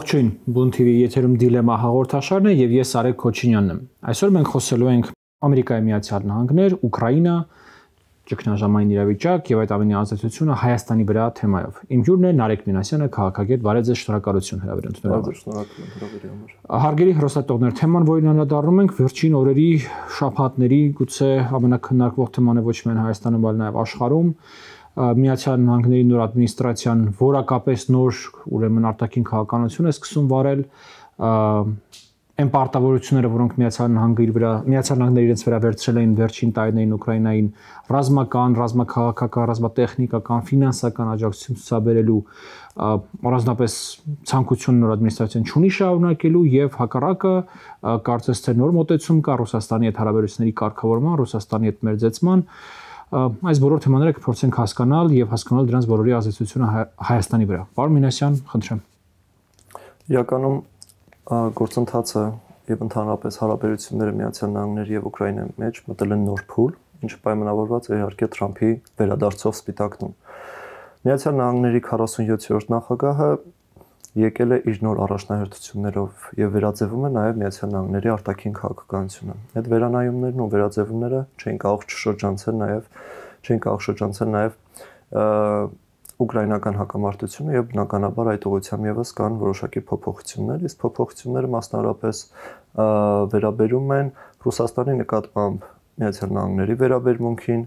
Ողջույն, Բուն TV եթերում դիլեմա հաղորդաշարն է եւ ես Արեգ Քոչինյանն եմ։ Այսօր մենք խոսելու ենք Ամերիկայի Միացյալ Նահանգներ, Ուկրաինա, ճգնաժամային իրավիճակ եւ այդ ամենի ազդեցությունը Հայաստանի վրա թեմայով։ Իմ հյուրն է Նարեկ Մինասյանը, քաղաքագետ, բարև ձեզ, շնորհակալություն հրավերությունների համար։ Հարգելի հեռուստատողներ, թեման, որին անդրադառնում ենք, վերջին օրերի շաբաթների գուցե ամենակննարկվող թեման է ոչ միայն Հայաստանում, այլ նաեւ աշխարհում։ Միացյալ Նահանգների նոր ադմինիստրացիան որակապես նոր ուրեմն արտաքին քաղաքականություն է սկսում վարել, այն պարտավորությունները, որոնք Միացյալ Նահանգները իրենց վրա վերցրել էին վերջին տարիներին Ուկրաինային ռազմական, ռազմաքաղաքական, ռազմատեխնիկական, ֆինանսական աջակցություն ցուցաբերելու առանձնապես ցանկություն նոր ադմինիստրացիան չունի շարունակելու եւ հակառակը կարծես թե նոր մոտեցում կա Ռուսաստանի հետ հարաբերությունների կարգավորման, Ռուսաստանի հետ մերձեցման այս բոլոր թեմաները կփորձենք հասկանալ եւ հասկանալ դրանց բոլորի ազդեցությունը Հայաստանի վրա։ Պարոն Մինասյան, խնդրեմ։ Իրականում գործընթացը եւ ընդհանրապես հարաբերությունները Միացյալ Նահանգների եւ Ուկրաինայի մեջ մտել են նոր փուլ, ինչը պայմանավորված է իհարկե Թրամփի վերադարձով Սպիտակնում։ Միացյալ Նահանգների 47-րդ նախագահը եկել է իր նոր առաջնահերթություններով եւ վերաձևում է նաեւ Միացյալ Նահանգների արտաքին քաղաքականությունը։ Այդ վերանայումներն ու վերաձևումները չէին կարող շրջանցել նաեւ ուկրաինական հակամարտությունը եւ բնականաբար այդ ուղղությամբ եւս կան որոշակի փոփոխություններ, իսկ փոփոխությունները մասնավորապես վերաբերում են Ռուսաստանի նկատմամբ Միացյալ Նահանգների վերաբերմունքին,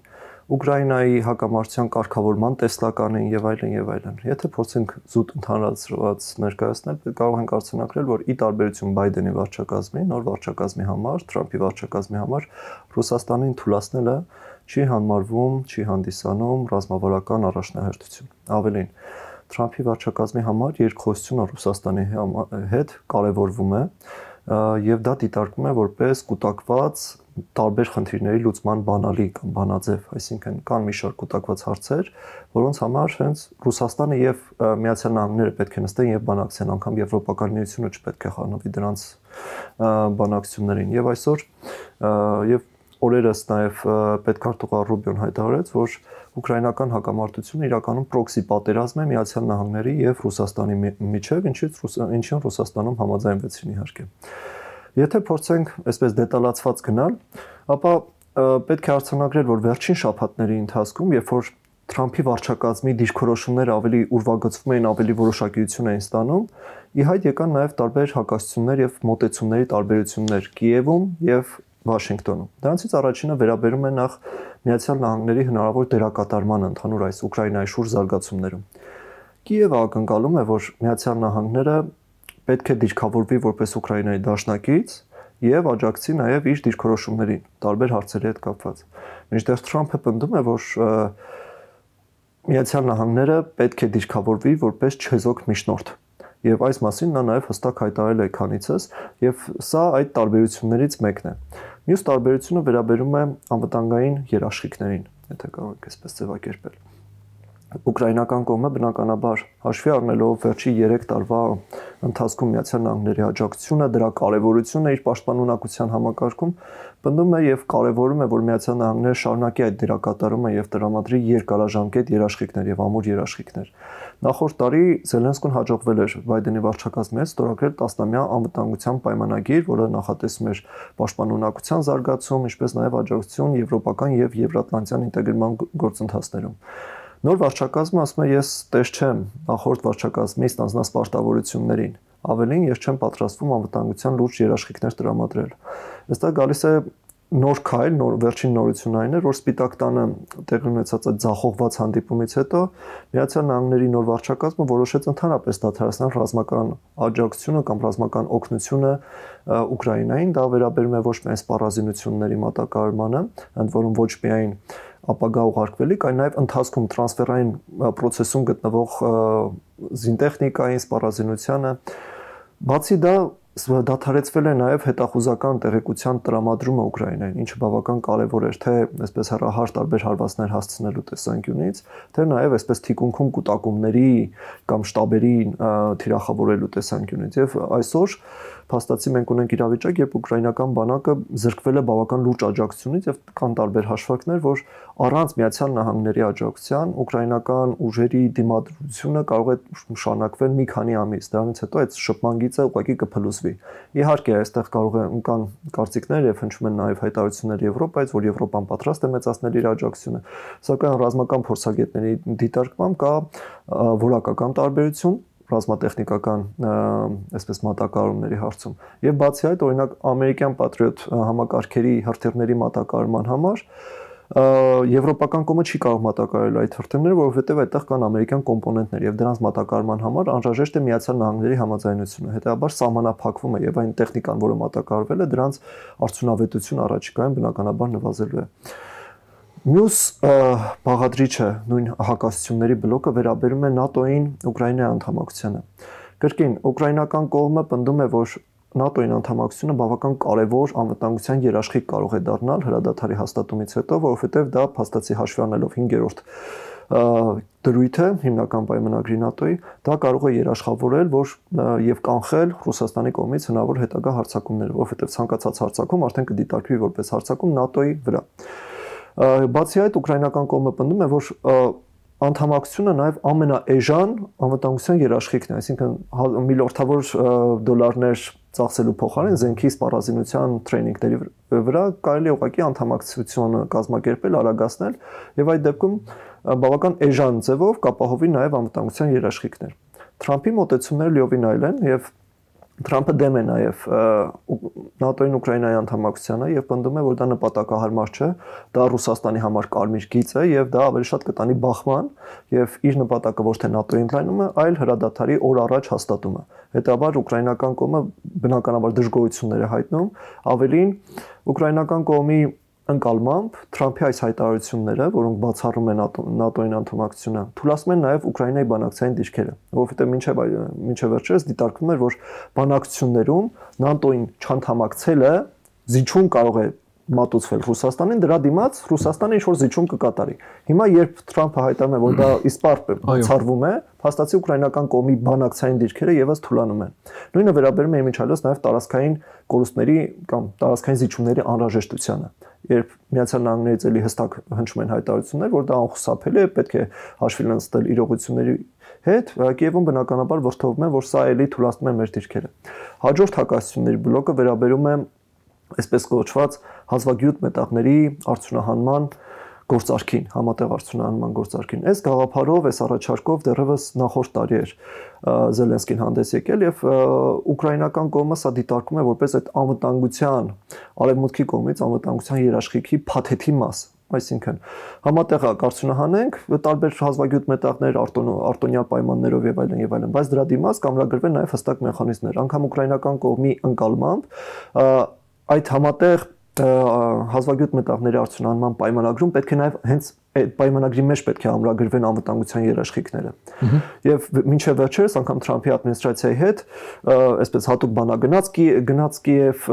Ուկրաինայի հակամարտության կարգավորման տեսլականին եւ այլն եւ այլն։ Եթե փորձենք զուտ ընդհանրացված ներկայացնել, կարող ենք արձանագրել, որ ի տարբերություն Բայդենի վարչակազմի, նոր վարչակազմի համար, Թրամփի վարչակազմի համար Ռուսաստանին թույլատնելը չի համարվում, չի հանդիսանում ռազմավարական առաջնահերթություն։ Ավելին, Թրամփի վարչակազմի համար երկխոսությունը Ռուսաստանի հետ կարևորվում է եւ դա դիտարկվում է որպես կուտակված տարբեր խնդիրների լուծման բանալի կամ բանաձև, այսինքն կան մի շարք կուտակված հարցեր, որոնց համար հենց Ռուսաստանը եւ Միացյալ Նահանգները պետք է նստեն եւ բանակցեն, անգամ Եվրոպական միությունը չպետք է խառնվի դրանց բանակցություններին։ Եվ այսօր եւ օրերս նաեւ պետքարտուղար Ռուբիոն հայտարարեց, որ ուկրաինական հակամարտությունը իրականում պրոքսի պատերազմ է Միացյալ Նահանգների եւ Ռուսաստանի միջեւ, ինչին Ռուսաստանում համաձայնվեցին իհարկե։ Եթե փորձենք այսպես դետալացված գնալ, ապա պետք է արձանագրել, որ վերջին շաբաթների ընթացքում, երբ որ Թրամփի վարչակազմի դիրքորոշումները ավելի ուրվագծվում էին, ավելի որոշակիություն էին ստանում, ի հայտ եկան նաև տարբեր հակասություններ եւ մոտեցումների տարբերություններ Կիևում եւ Վաշինգտոնում։ Դրանցից առաջինը վերաբերում է նախ Միացյալ Նահանգների հնարավոր դերակատարմանը ընդհանուր այս Ուկրաինայի շուրջ զարգացումներում։ Կիևը ակնկալում է, որ Միացյալ Նահանգները պետք է դիրքավորվի որպես Ուկրաինայի դաշնակից եւ աջակցի նաեւ իր դիրքորոշումներին տարբեր հարցերի հետ կապված։ Մինչդեռ Թրամփը պնդում է, որ Միացյալ Նահանգները պետք է դիրքավորվի որպես չեզոք միջնորդ։ Եվ այս մասին նա նաեւ հստակ հայտարարել է քանիցս, եւ սա այդ տարբերություններից մեկն է։ Մյուս տարբերությունը վերաբերում է անվտանգային երաշխիքներին, եթե կարող եք այսպես ձևակերպել։ Ուկրաինական կողմը բնականաբար հաշվի առնելով վերջի 3 տարվա ընթացքում Միացյալ Նահանգների աջակցությունը, դրա կարևորությունը իր պաշտպանունակության համակարգում պնդում է եւ կարևորում է, որ Միացյալ Նահանգները շարունակի այդ դերակատարումը եւ տրամադրի երկարաժամկետ երաշխիքներ եւ ամուր երաշխիքներ։ Նախորդ տարի Զելենսկուն հաջողվել էր Բայդենի վարչակազմի հետ ստորագրել 10-ամյա անվտանգության պայմանագիր, որը նախատեսում էր պաշտպանունակության զարգացում, ինչպես նաեւ աջակցություն եվրոպական եւ եվրատլանտյան ինտեգրման գործընթացներում։ Նոր վարչակազմը ասում է, ես տես չեմ նախորդ վարչակազմի ստանձնած պարտավորություններին։ Ավելին, ես չեմ պատրաստվում անվտանգության լուրջ երաշխիքներ տրամադրել։ Այստեղ գալիս է նոր քայլ, վերջին նորությունն այն է, որ Սպիտակ տանը տեղի ունեցած այդ ձախողված հանդիպումից հետո Միացյալ Նահանգների նոր վարչակազմը որոշեց ընդհանրապես դադարեցնել ռազմական աջակցությունը կամ ռազմական օգնությունը Ուկրաինային, դա վերաբերում է ոչ միայն սպառազինությունների մատակարարմանը, ընդ որում ոչ միայն ապագա ուղարկվելիք, այլ նաև ընթացքում տրանսֆերային process-ում գտնվող զինտեխնիկային սպառազինությանը։ Բացի դա դադարեցվել է նաև հետախուզական տեղեկության տրամադրումը Ուկրաինային, ինչը բավական կարևոր էր թե այսպես հեռահար տարբեր հարվածներ հասցնելու տեսանկյունից, թե նաև այսպես թիկունքում կուտակումների կամ շտաբերի թիրախավորելու տեսանկյունից։ Եվ այսօր փաստացի մենք ունենք իրավիճակ, երբ ուկրաինական բանակը զրկվել է բավական լուրջ աջակցությունից եւ կան տարբեր հաշվարկներ, որ առանց Միացյալ Նահանգների աջակցության ուկրաինական ուժերի դիմադրությունը կարող է շարունակվել մի քանի ամիս։ Դրանից հետո այդ շփման գիծը ուղղակի կփլուզվի։ Իհարկե, այստեղ կարող է կան կարծիքներ եւ հնչում են նաեւ հայտարարություններ Եվրոպայից, որ Եվրոպան պատրաստ է մեծացնել իր աջակցությունը, սակայն ռազմական փորձագետների դիտարկմամբ կա որակական տարբերություն ռազմատեխնիկական այսպես մատակարարումների հարցում։ Եվ բացի այդ, օրինակ ամերիկյան Patriot համակարգերի հրթիռների մատակարարման համար եվրոպական կողմը չի կարող մատակարարել այդ հրթիռները, որովհետև այդտեղ կան ամերիկյան կոմպոնենտներ եւ դրանց մատակարարման համար անհրաժեշտ է Միացյալ Նահանգների համաձայնությունը։ Հետեւաբար սահմանափակվում է եւ այն տեխնիկան, որը մատակարարվել է, դրանց արդյունավետությունը առաջիկայում բնականաբար նվազելու է։ Մյուս բաղադրիչը նույն հակասությունների բլոկը վերաբերում է ՆԱՏՕ-ին Ուկրաինայի անդամակցությանը։ Կրկին ուկրաինական կողմը պնդում է, որ ՆԱՏՕ-ին անդամակցությունը բավական կարևոր անվտանգության երաշխիք կարող է դառնալ հրադադարի հաստատումից հետո, որովհետև դա փաստացի հաշվի առնելով 5-րդ դրույթը հիմնական պայմանագրի ՆԱՏՕ-ի, դա կարող է երաշխավորել, որ եւ կանխել Ռուսաստանի կողմից հնարավոր հետագա հարձակումները, որովհետև ցանկացած հարձակում արդեն կդիտարկվի որպես հարձակում ՆԱՏՕ-ի վրա։ Բացի այդ, ուկրաինական կողմը պնդում է, որ անդամակցությունը նաև ամենաէժան անվտանգության երաշխիքն է, այսինքն միլիարդավոր դոլարներ ծախսելու փոխարեն զենքի սպառազինության տրեյնինգների վրա կարելի է ուղղակի անդամակցությունը կազմակերպել, արագացնել եւ այդ դեպքում բավական էժան ձևով կապահովի նաև անվտանգության երաշխիքներ։ Թրամփի մոտեցումները լիովին այլ են եւ Թրամփը դեմ է նաև ՆԱՏՕ-ին Ուկրաինայի անդամակցությանը եւ պնդում է, որ դա նպատակահարմար չէ, դա Ռուսաստանի համար կարմիր գիծ է եւ դա ավելի շատ կտանի բախման եւ իր նպատակը ոչ թե ՆԱՏՕ-ի ընդլայնումը, այլ հրադադարի օր առաջ հաստատումը։ Հետաբար ուկրաինական կողմը բնականաբար դժգոհություններ է հայտնում, ավելին ուկրաինական կողմի ընկալմամբ Թրամփի այս հայտարարությունները, որոնք բացառում են ՆԱՏՕ-ին անդամակցությունը, թույլատնում են նաև Ուկրաինայի բանակցային դիրքերը, որովհետև մինչև վերջերս դիտարկվում էր, որ բանակցություններում ՆԱՏՕ-ին չանդամակցելը զիջում կարող է մատուցվել Ռուսաստանին, դրա դիմաց Ռուսաստանը ինչ որ զիջում կկատարի։ Հիմա երբ Թրամփը հայտարարում է, որ դա իսպառ բացառվում է, փաստացի ուկրաինական կողմի բանակցային դիրքերը եւս թուլանում են։ Նույնը վերաբերում է իմիջիայլոց նաև տարածքային կորուստների կամ տարածքային զիջումների անհրաժեշտությանը։ Երբ Միացյալ Նահանգներից էլի հստակ հնչում են հայտարարություններ, որ դա անխուսափելի է, պետք է հաշվի լցնել իրողությունների հետ, Կիևում բնականաբար ողջովում է, որ սա էլի թույլատնում է մեր դիրքերը։ Հաջորդ հակասությունների բլոկը վերաբերում է այսպես կոչված հազվագյուտ մետաղների արդյունահանման գործարքին, համատեղ արդյունահանման գործարքին։ Այս գաղափարով, այս առաջարկով դեռևս նախորդ տարի էր Զելենսկին հանդես եկել եւ ուկրաինական կողմը սա դիտարկում է որպես այդ անվտանգության արևմուտքի կողմից անվտանգության երաշխիքի փաթեթի մաս։ Այսինքն համատեղ արդյունահանենք տարբեր հազվագյուտ մետաղներ արտոնյալ պայմաններով եւ այլն, բայց դրա դիմաց կամրագրվեն նաեւ հստակ մեխանիզմներ, անգամ ուկրաինական կողմի ընկալմամբ այդ համատեղ հազվագյուտ մետաղների արդյունահանման պայմանագրում պետք է նաև հենց այդ պայմանագրի մեջ պետք է ամրագրվեն անվտանգության երաշխիքները։ Եվ մինչև վերջերս անգամ Թրամփի ադմինիստրացիայի հետ այսպես հատուկ բանագնաց Կիև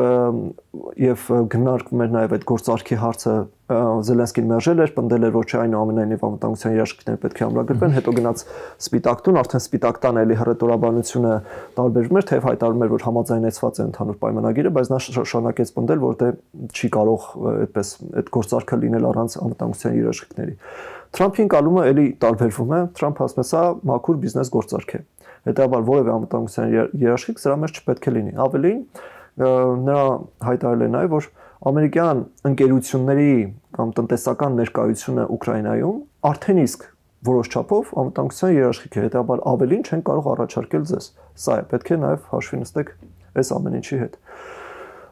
եւ գնարկվում էր նաև այդ գործարքի հարցը Զելենսկին մերժել էր, պնդել էր, որ այնուամենայնիվ անվտանգության երաշխիքները պետք է ամրագրվեն, հետո գնաց Սպիտակ տուն, արդեն Սպիտակ տան էլի հռետորաբանությունը տարբերվում էր, թեև հայտարարում էր, որ համաձայնեցված է ընդհանուր պայմանագիրը, բայց նա շարունակեց պնդել, որ դե չի կարող այդպես այդ գործարքը լինել առանց անվտանգության երաշխիքների։ Թրամփի ընկալումը էլի տարբերվում է, Թրամփը ասում է, սա մաքուր բիզնես գործարք է։ Հետեւաբար որևէ անվտանգության երաշխիք սրա մեջ չպետք է լինի։ Ավելին նրա հայտարարել է նաև, որ ամերիկյան ընկերությունների կամ տնտեսական ներկայությունը Ուկրաինայում արդեն իսկ որոշ չափով անվտանգության երաշխիք է, հետեւաբար ավելին չեն կարող առաջարկել ձեզ։ Սա է, պետք է նաև հաշվի նստեք այս ամեն ինչի հետ։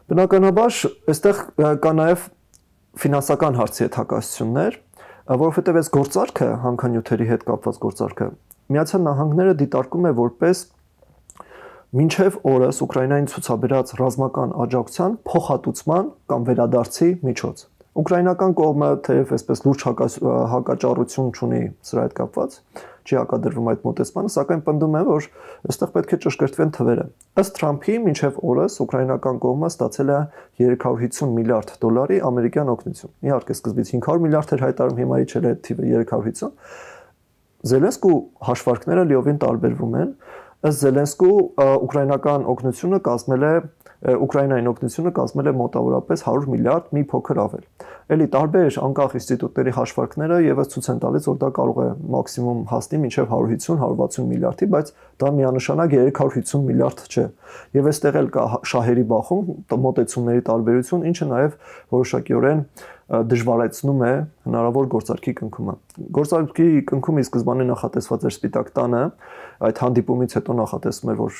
Բնականաբար, այստեղ կա նաև ֆինանսական հարցի հետ հակասություններ, որովհետև այս գործարքը, հանքանյութերի հետ կապված գործարքը, Միացյալ Նահանգները դիտարկում է որպես մինչև օրս Ուկրաինային ցուցաբերած ռազմական աջակցության փոխհատուցման կամ վերադարձի միջոց։ Ուկրաինական կողմը թեև այսպես լուրջ հակաճառություն չունի սրա հետ կապված, չի հակադրվում այդ մոտեցմանը, սակայն պնդում է, որ այստեղ պետք է ճշգրտվեն թվերը։ Ըստ Թրամփի մինչև օրս ուկրաինական կողմը ստացել է 350 միլիարդ դոլարի ամերիկյան օգնություն։ Իհարկե սկզբից 500 միլիարդ էր հայտարարում, հիմա իջել է թիվը 350։ Զելենսկու հաշվարկները լիովին տարբերվում են, Ըստ Զելենսկու ուկրաինական օգնությունը կազմել է Ուկրաինային օգնությունը կազմել է մոտավորապես 100 միլիարդ, մի փոքր ավել։ Էլի տարբեր անկախ ինստիտուտների հաշվարկները եւս ցույց են տալիս, որ դա կարող է մաքսիմում հասնի մինչև 150-160 միլիարդի, բայց դա միանշանակ 350 միլիարդ չէ։ Եվ այստեղ էլ կա շահերի բախում, մոտեցումների տարբերություն, ինչը նաեւ որոշակիորեն դժվարացնում է հնարավոր գործարքի կնքումը։ Գործարքի կնքումի սկզբանե նախատեսված էր Սպիտակ տանը, այդ հանդիպումից հետո նախատեսվում էր, որ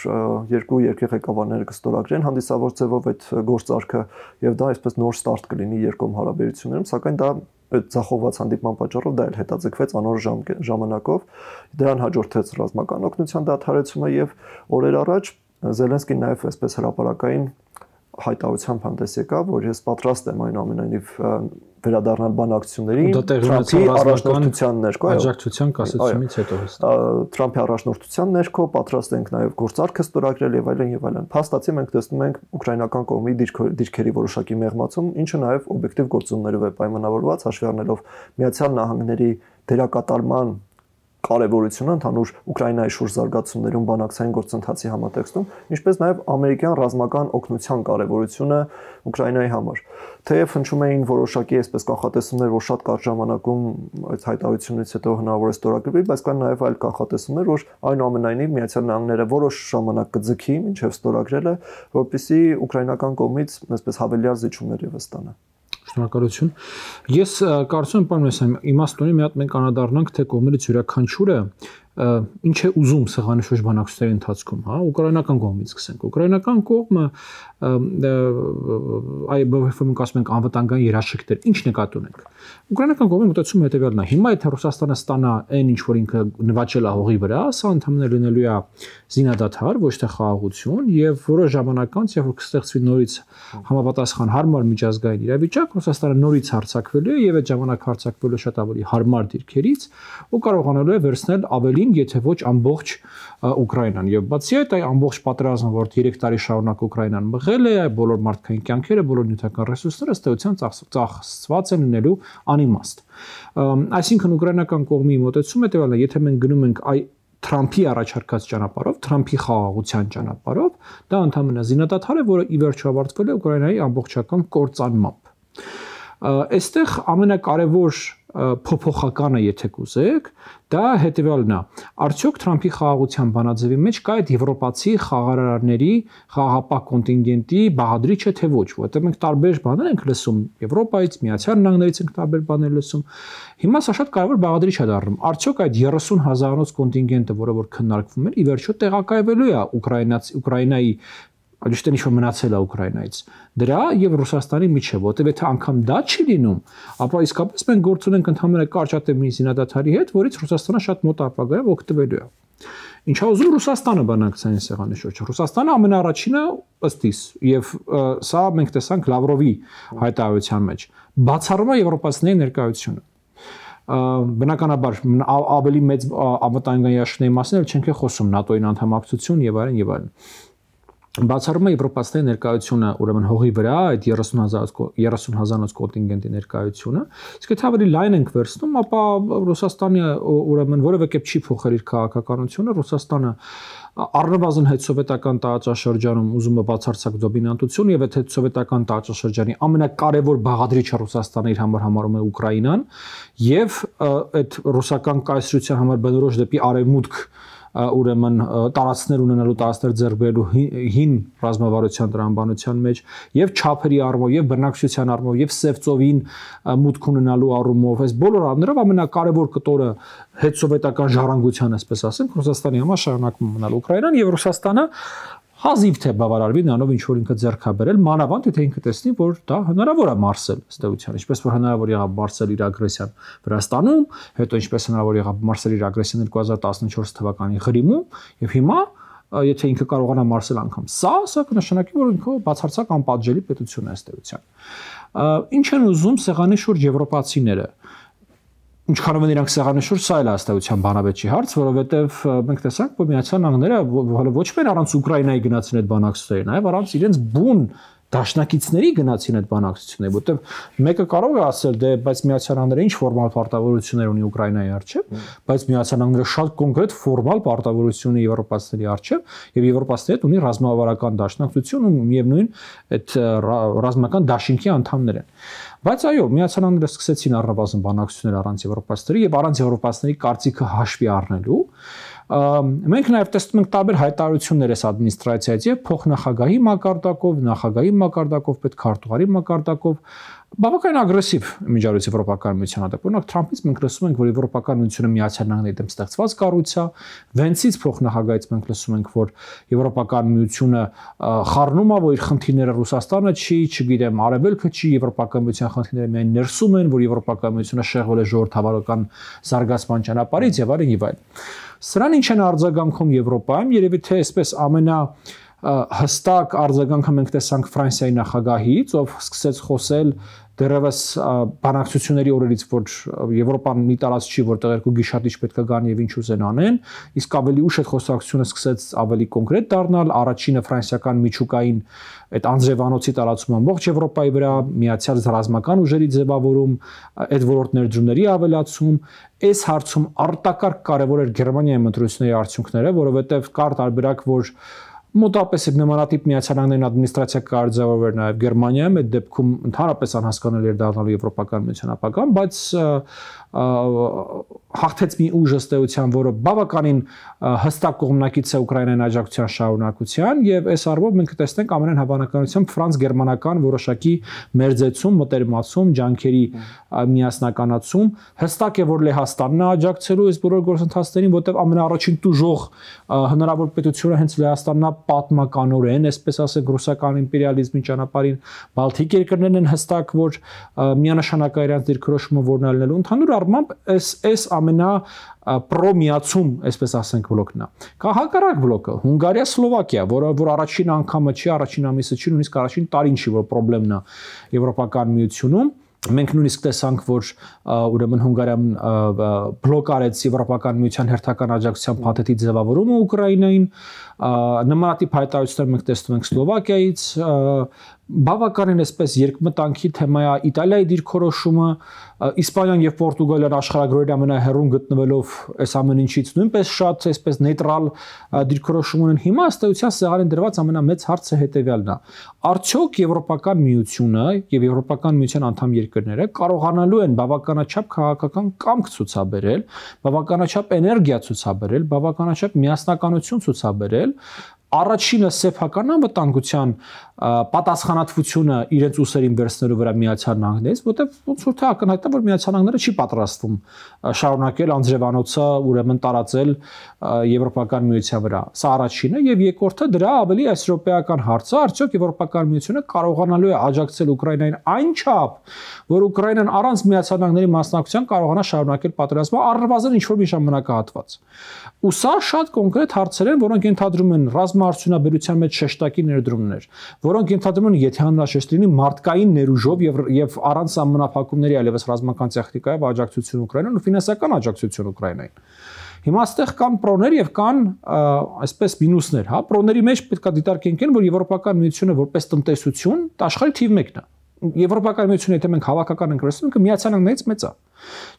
երկու երկրի ղեկավարները կստորագրեն հանդիսավոր ձևով այդ գործարքը եւ դա այսպես նոր ստարտ կլինի երկկողմ հարաբերություններում, սակայն դա այդ ցախողված հանդիպման պատճառով դա էլ հետաձգվեց անոր ժամանակով, դրան հաջորդեց ռազմական օգնության դադարեցումը եւ օրեր առաջ Զելենսկին նաեւ այսպես հրապարակային հայտարարությամբ հանդես եկավ, որ ես պատրաստ եմ այնուամենայնիվ վերադառնալ բանակցություններին, Թրամփի առաջնորդության ներքո, աջակցության կասեցումից հետո Թրամփի առաջնորդության ներքո պատրաստ ենք նաև գործարքը ստորագրել եւ այլն եւ այլն։ Փաստացի մենք տեսնում ենք ուկրաինական կողմի դիրքերի որոշակի մեղմացում, ինչը նաև օբյեկտիվ գործոններով է պայմանավորված, հաշվի առնելով Միացյալ Նահանգների դերակատարման կարևորությունը ընդհանուր Ուկրաինայի շուրջ զարգացումներում բանակցային գործընթացի համատեքստում, ինչպես նաև ամերիկյան ռազմական օգնության կարևորությունը Ուկրաինայի համար։ Թեև հնչում էին որոշակի այսպես կանխատեսումներ, որ շատ կարճ ժամանակում այդ հայտարարությունից հետո հնարավոր է ստորագրվի, բայց կան նաև այլ կանխատեսումներ, որ այնուամենայնիվ Միացյալ Նահանգները որոշ ժամանակ կձգի մինչև ստորագրելը, որպեսզի ուկրաինական կողմից այսպես հավելյալ զիջումներ ևս ստանա։ Շնորհակալություն։ Ես կարծում եմ, պարոն Մեսյան, իմաստունի մի հատ մենք անդրադառնանք, թե կողմերից յուրաքանչյուրը ինչ է ուզում սեղանի շուրջ բանակցությունների ընթացքում, հա, ուկրաինական կողմից սկսենք։ Ուկրաինական կողմը այ բովեֆոմիկ ասում ենք անվտանգային երաշխիքներ, ինչ նկատի ունենք։ Ուկրաինական կողմի մտածումը հետևյալն է. հիմա եթե Ռուսաստանը ստանա այն ինչ որ ինքը նվաճել է հողի վրա, սա ընդհանրապես լինելու է զինադադար, ոչ թե խաղաղություն, եւ որոշ ժամանակ անց, երբ որ կստեղծվի նորից համապատասխան հարմար միջազգային իրավիճակ, Ռուսաստանը նորից հարձակվելու է եւ այդ ժամանակ հարձակվելու շատ ավելի հարմար դիրքերից ու կարողանալու է վերցնել ավելին, եթե ոչ ամբողջ Ուկրաինան։ Եվ բացի այդ, այն ամբողջ պատերազմը, որ 3 տարի շարունակ Ուկրաինան մղել է, բոլոր մարդկային կյանքերը, բոլոր նյութական ռեսուրսները ըստ էության ծախսված են լինելու անիմաստ։ Այսինքն ուկրաինական կողմի մոտեցումը հետևյալն է, եթե մենք գնում ենք Թրամփի առաջարկած ճանապարհով, Թրամփի խաղաղության ճանապարհով, դա ընդհանրապես զինադադար է, որը ի վերջո ավարտվել է Ուկրաինայի ամբողջական կործանմամբ։ Այստեղ ամենակարևոր փոփոխականը, եթե կուզեք, դա հետևյալն է. արդյոք Թրամփի խաղաղության բանաձևի մեջ կա այդ եվրոպացի խաղարարների խաղապահ կոնտինգենտի բաղադրիչը թե ոչ, որովհետև մենք տարբեր բաներ ենք լսում Եվրոպայից, Միացյալ Նահանգներից ենք տարբեր բաներ լսում։ Հիմա սա շատ կարևոր բաղադրիչ է դառնում։ Արդյոք այդ 30,000-անոց կոնտինգենտը, որը որ քննարկվում էր, ի վերջո տեղակայվելու է Ուկրաինայի Ալիշտեն ինչ-որ մնացել է Ուկրաինայից։ Դրա եւ Ռուսաստանի միջեւ, որտեղ եթե անգամ դա չի լինում, ապա իսկապես մենք գործ ունենք ընդհանրապես կարճատևնի զինադադարի հետ, որից Ռուսաստանը շատ մոտ ապագայում օգտվելու է։ Ինչա ուզում Ռուսաստանը բանակցային սեղանի շուրջ։ Ռուսաստանը ամենաառաջինը ըստ իս եւ սա մենք տեսանք Լավրովի հայտարարության մեջ, բացառում է եվրոպացիների ներկայությունը։ Բնականաբար ավելի մեծ անվտանգային երաշխիքների մասին էլ չենք խոսում, ՆԱՏՕ-ին անդամակցություն եւ այլն եւ այլն։ Բացառում է եվրոպացիների ներկայությունը, ուրեմն հողի վրա այդ 30,000-ից կոնտինգենտի ներկայությունը, իսկ եթե ավելի լայն ենք վերցնում, ապա Ռուսաստանը ուրեմն որևէ կերպ չի փոխել իր քաղաքականությունը, Ռուսաստանը առնվազն հետսովետական տարածաշրջանում ուզում է բացարձակ դոմինանտություն եւ այդ հետսովետական տարածաշրջանի ամենակարևոր բաղադրիչը Ռուսաստանը իր համար համարում է Ուկրաինան եւ այդ ռուսական կայսրության համար բնորոշ դեպի արևմուտք ուրեմն տարածքներ ունենալու տարածքներ ձեռք բերելու հին ռազմավարության տրամաբանության մեջ եւ չափերի առումով եւ բնակչության առումով եւ սևծովին մուտք ունենալու առումով այս բոլոր առումներով ամենակարևոր կտորը հետսովետական ժառանգության, ասպես ասենք, Ռուսաստանի համար շարունակում մնալ Ուկրաինան եւ Ռուսաստանը հազիվ թե բավարարվի նրանով ինչ որ ինքը ձեռք է բերել, մանավանդ եթե ինքը տեսնի, որ դա հնարավոր է մարսել ըստ էության, ինչպես որ հնարավոր եղավ մարսել իր ագրեսիան Վրաստանում, հետո ինչպես հնարավոր եղավ մարսել իր ագրեսիան 2014 թվականի Ղրիմում, եւ հիմա եթե ինքը կարողանա մարսել անգամ սա կնշանակի, որ ինքը բացարձակ անպատժելի պետություն է ըստ էության։ Ինչ են ուզում սեղանի շուրջ եվրոպացիները։ Ինչքանով են իրանք սեղանի շուրջ, սա էլ ըստ էության բանավեճի հարց, որովհետև մենք տեսանք, որ Միացյալ Նահանգները ոչ միայն առանց Ուկրաինայի գնացին այդ բանակցությունները, նաև առանց իրենց բուն դաշնակիցների գնացին այդ բանակցությունները, որտեղ մեկը կարող է ասել, դե բայց Միացյալ Նահանգները ինչ ֆորմալ պարտավորություններ ունի Ուկրաինայի առջև, բայց Միացյալ Նահանգները շատ կոնկրետ ֆորմալ պարտավորություն ունի եվրոպացիների առջև, եւ եվրոպացիների հետ ունի ռազմավարական դաշնակցություն ու միևնույն այդ ռազմական դաշինքի անդամներ են։ Բայց այո, Միացյալ Նահանգները սկսեցին առնվազն բանակցություններ առանց եվրոպացիների եւ առանց եվրոպացիների կարծիքը հաշվի առնելու։ Մենք նաև տեսնում ենք տարբեր հայտարարություններ այս ադմինիստրացիայից եւ փոխնախագահի մակարդակով, նախագահի մակարդակով, պետքարտուղարի մակարդակով բավական ագրեսիվ միջոցով Եվրոպական միության հանդեպ։ Օրինակ Թրամփից մենք լսում ենք, որ Եվրոպական միությունը Միացյալ Նահանգների դեմ ստեղծված կառույց է, Վենցից փոխնախագահից մենք լսում ենք, որ Եվրոպական միությունը խառնում է, որ իր խնդիրները Ռուսաստանը չի, չգիտեմ, Արևելքը չի, Եվրոպական միության խնդիրները միայն ներսում են, որ Եվրոպական միությունը շեղվել է ժողովրդավարական զարգացման ճանապարհից եւ այլն եւ այլն։ Սրան ինչ են արձագանքում Եվրոպայում, երևի թե այսպես ամենա հստակ արձագանքը մենք տեսանք Ֆրանսիայի նախագահից, ով սկսեց խոսել դեռևս բանակցությունների օրերից, որ Եվրոպան մի տարած չի, որտեղ երկու գիշատիչ պետք է գան եւ ինչ ուզեն անեն, իսկ ավելի ուշ այդ խոսակցությունը սկսեց ավելի կոնկրետ դառնալ, առաջինը ֆրանսիական միջուկային այդ անձրևանոցի տարածումը ամբողջ Եվրոպայի վրա, միացյալ ռազմական ուժերի ձևավորում, այդ ոլորտ ներդրումների ավելացում, այս հարցում արտակարգ կարևոր էր Գերմանիայի ընտրությունների արդյունքները, որովհետեւ կար տարբերակ, որ մոտապես այդ նմանատիպ Միացյալ Նահանգների ադմինիստրացիա կարգավորվեր նաև Գերմանիայում, այդ դեպքում ընդհանրապես անհասկանալի էր դառնալու Եվրոպական միության ապագան, բայց հաղթեց մի ուժ ըստ էության, որը բավականին հստակ կողմնակից է Ուկրաինային աջակցության շարունակության, եւ այս առումով մենք տեսնենք ամենայն հավանականությամբ ֆրանս-գերմանական որոշակի մերձեցում, մտերմացում, ջանքերի միասնականացում, հստակ է, որ Լեհաստանն է աջակցելու այս բոլոր գործընթացներին, որտեղ ամենաառաջին տուժող հնարավոր պետությունը հենց Լեհաստանն է պատմականորեն, այսպես ասենք, ռուսական իմպերիալիզմի ճանապարհին, Բալթիկ երկրներն են հստակ, որ միանշանակ է իրենց դիրքորոշումը որն ալնելու ընդհանուր առմամբ այս ամենա պրոմիացում, այսպես ասենք, բլոկն է։ Կա հակառակ բլոկը, Հունգարիա, Սլովակիա, որը առաջին անգամը չի, առաջին ամիսը չի, նույնիսկ առաջին տարին չի, որ խնդիրն է Եվրոպական միությունում։ Մենք նույնիսկ տեսանք, որ ուրեմն Հունգարիան բլոկ արեց Եվրոպական միության հերթական աջակցության փաթեթի ձևավորումը Ուկրաինային, նմանատիպ հայտարարություններ մենք տեսնում ենք Սլովակիայից, բավականին այսպես երկմտանքի թեմա է Իտալիայի դիրքորոշումը, Իսպանիան եւ Պորտուգալիան աշխարհագրորի ամենահեռուն գտնվելով այս ամեն ինչից նույնպես շատ այսպես նեյտրալ դիրքորոշում ունեն։ Հիմա ըստ էության սեղանին դրված ամենամեծ հարցը հետեւյալն է. արդյոք Եվրոպական միությունը եւ Եվրոպական միության անդամ երկրները կարողանալու են բավականաչափ քաղաքական կամք ցուցաբերել, բավականաչափ էներգիա ցուցաբերել, բավականաչափ միասնականություն ցուցաբերել առաջինը սեփական անվտանգության պատասխանատվությունը իրենց ուսերին վերցնելու վրա Միացյալ Նահանգներից, որտեղ ոնց որ թե ակնհայտ է, որ Միացյալ Նահանգները չի պատրաստվում շարունակել անձրևանոցը ուրեմն տարածել Եվրոպական միության վրա։ Սա առաջինը, եւ երկրորդը դրա ավելի այսրոպեական հարցը, արդյոք Եվրոպական միությունը կարողանալու է աջակցել Ուկրաինային այնչափ, որ Ուկրաինան առանց Միացյալ Նահանգների մասնակցության կարողանա շարունակել պատերազմը առնվազն ինչ-որ մի ժամանակահատված։ Ու սա շատ կոնկրետ հարցեր են, որոնք ենթադրում են ռազմաարդյունաբերության մեջ շեշտակի ներդրումներ, որոնք ենթադրում են, եթե անհրաժեշտ լինի, մարդկային ներուժով եւ առանց ամենափակումների այլևս ռազմական տեխնիկայով աջակցություն Ուկրաինային ու ֆինանսական աջակցություն Ուկրաինային։ Հիմա այստեղ կան պրոներ եւ կան այսպես մինուսներ, հա, պրոների մեջ պետք է դիտարկենք, որ Եվրոպական միությունը որպես տնտեսություն աշխարհի թիվ 1-ն է։ Եվրոպական միությունը, եթե մենք հավաքական ենք վերցնում, Միացյալ Նահանգներից մեծ է։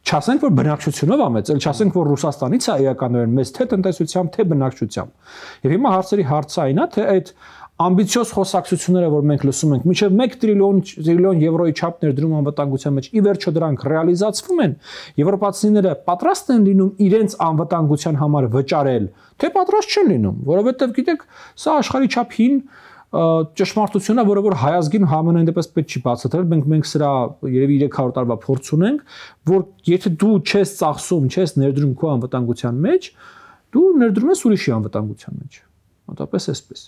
Չասենք, որ բնակչությունով է մեծ, այլ չասենք, որ Ռուսաստանից է իրականորեն մեծ թե տնտեսությամբ, թե բնակչությամբ։ Եվ հիմա հարցերի հարցը այն է, թե այդ ամբիցիոզ խոսակցությունները, որ մենք լսում ենք, մինչև 1 տրիլիոն եվրոյի չափ ներդրում անվտանգության մեջ, ի վերջո դրանք ռեալիզացվում են, եվրոպացիները պատրաստ են լինում իրենց անվտանգության համար վճարել, թե պատրաստ չեն լինում, որովհետև գիտեք, սա աշխարհի չափին ճշմարտությունն է, որը որ հայազգին համենայն դեպս պետք չի բացատրել, մենք սրա երևի 300 տարվա փորձ ունենք, որ եթե դու չես ծախսում, չես ներդրում քո անվտանգության մեջ, դու ներդրում ես ուրիշի անվտանգության մեջ։ Մոտապես այսպես։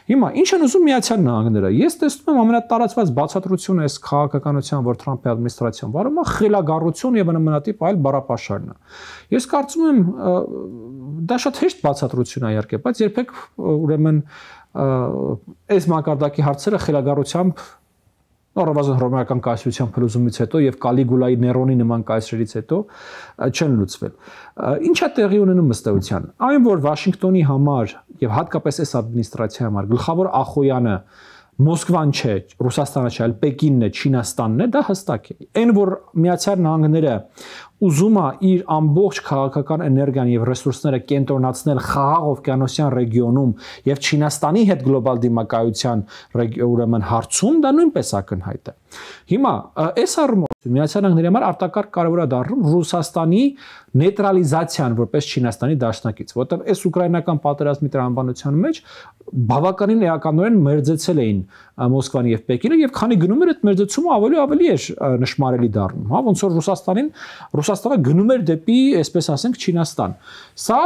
Հիմա ինչ են ուզում Միացյալ Նահանգները։ Ես տեսնում եմ ամենատարածված բացատրությունը այս քաղաքականության, որ Թրամփի ադմինիստրացիան վարում է, խելագարություն եւ նմանատիպ այլ բառապաշարն է։ Ես կարծում եմ դա շատ հեշտ բացատրություն է իհարկե, բայց երբեք ուրեմն այս մակարդակի հարցերը խելագարությամբ առավելին հռոմեական կայսրության փլուզումից հետո եւ Կալիգուլայի Ներոնի նման կայսրերից հետո չեն լուծվել։ Ինչ է տեղի ունենում ըստ էության։ Այն որ Վաշինգտոնի համար եւ հատկապես այս ադմինիստրացիայի համար գլխավոր ախոյանը Մոսկվան չէ, Ռուսաստանը չէ, այլ Պեկինն է, Չինաստանն է, դա հստակ է։ Այն որ Միացյալ Նահանգները ուզում է իր ամբողջ քաղաքական էներգիան եւ ռեսուրսները կենտրոնացնել Խաղաղ օվկիանոսյան ռեգիոնում եւ Չինաստանի հետ գլոբալ դիմակայության ուրեմն հարցում, դա նույնպես ակնհայտ է։ Հիմա այս առումով Միացյալ Նահանգների համար արտակարգ կարևոր է դառնում Ռուսաստանի նեյտրալիզացիան որպես Չինաստանի դաշնակից, որտեղ այս ուկրաինական պատերազմի տրամաբանության մեջ բավականին էականորեն մերձեցել էին Մոսկվան եւ Պեկինը եւ քանի գնում էր այդ մերձեցումը ավելի էր նշмарելի դառնում, հա, ոնց որ Ռուսաստանը գնում էր դեպի, այսպես ասենք, Չինաստան։ Սա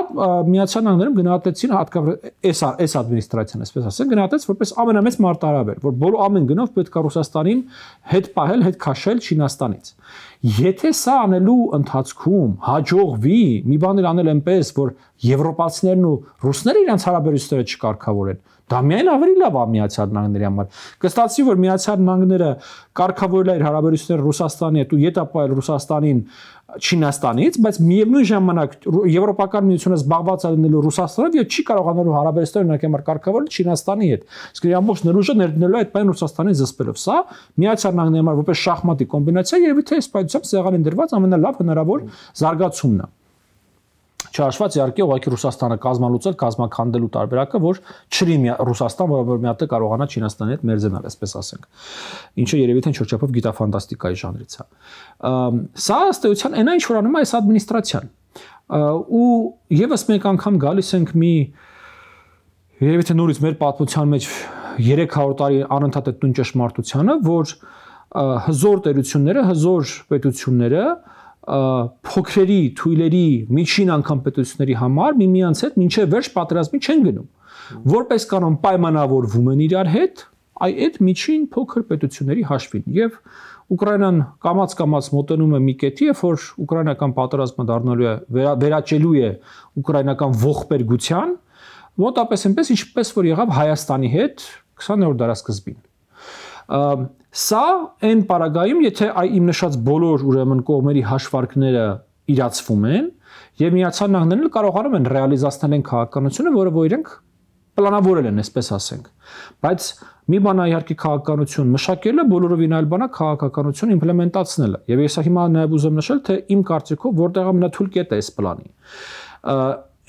Միացյալ Նահանգներում գնահատեցին հատկապես այս ադմինիստրացիան, այսպես ասենք, գնահատեց որպես ամենամեծ մարտահրավեր, որ բոլոր ամեն գնով պետք է Ռուսաստանին հետ պահել, հետ քաշել Չինաստանից։ Եթե սա անելու ընթացքում հաջողվի մի բան անել այնպես, որ եվրոպացիներն ու ռուսները իրենց հարաբերությունները չկարգավորեն, դա միայն ավելի լավ է Միացյալ Նահանգների համար։ Կստացվի, որ Միացյալ Նահանգները կարգավորել է իր հարաբերությունները Ռուսաստանի հետ ու յետապայել Ռուսաստանին Չինաստանից, բայց միևնույն ժամանակ Եվրոպական միությունը զբաղված է լինելու Ռուսաստանով եւ չի կարողանալու հարաբերությունները նույնքան կարգավորել Չինաստանի հետ։ Իսկ իր ամբողջ ներուժը ներդնելու այդ բան Ռուսաստանին զսպելով։ Սա Միացյալ Նահանգների համար որպես շախմատի կոմբինացիա երևի թե այս պայծությամբ սեղանին դրված ամենալավ հնարավոր զարգացումն է։ Չհաշված իհարկե ուղղակի Ռուսաստանը կազմալուծել, կազմակերպելու տարբերակը, որ չրի Ռուսաստան, որ մի հատ կարողանա Չինաստանի հետ մերձենալ, այսպես ասենք։ Ինչը երևի թե ինչ-որ գիտաֆանտաստիկայի ժանրից է։ Սա ըստ էության այնա ինչ որ անում է այս ադմինիստրացիան։ Ու եւս մեկ անգամ գալիս ենք մի երևի թե նորից մեր պատմության մեջ 300 տարի անընդհատ այդ նույն ճշմարտությանը, որ հզոր տերությունները, հզոր պետությունները փոքրերի, թույլերի, միջին անգամ պետությունների համար միմյանց հետ մինչև վերջ պատերազմի չեն գնում։ Որպես կանոն պայմանավորվում են իրար հետ այդ միջին փոքր պետությունների հաշվին։ Եվ Ուկրաինան կամաց մոտենում է մի կետի, երբ որ ուկրաինական պատերազմը դառնալու է վերաճելու է ուկրաինական ողբերգության, մոտապես այնպես ինչպես որ եղավ Հայաստանի հետ 20-րդ դարասկզբին։ Սա այն պարագայում, եթե իմ նշած բոլոր ուրեմն կողմերի հաշվարկները իրացվում են եւ Միացյալ Նահանգներն կարողանում են ռեալիզացնել այն քաղաքականությունը, որը որ իրենք պլանավորել են, այսպես ասենք։ Բայց մի բան է իհարկե քաղաքականություն մշակելը, բոլորովին այլ բան է քաղաքականություն իմպլեմենտացնելը։ Եվ ես հիմա նաեւ ուզում նշել, թե իմ կարծիքով որտեղ է մնացել կետը այս պլանի։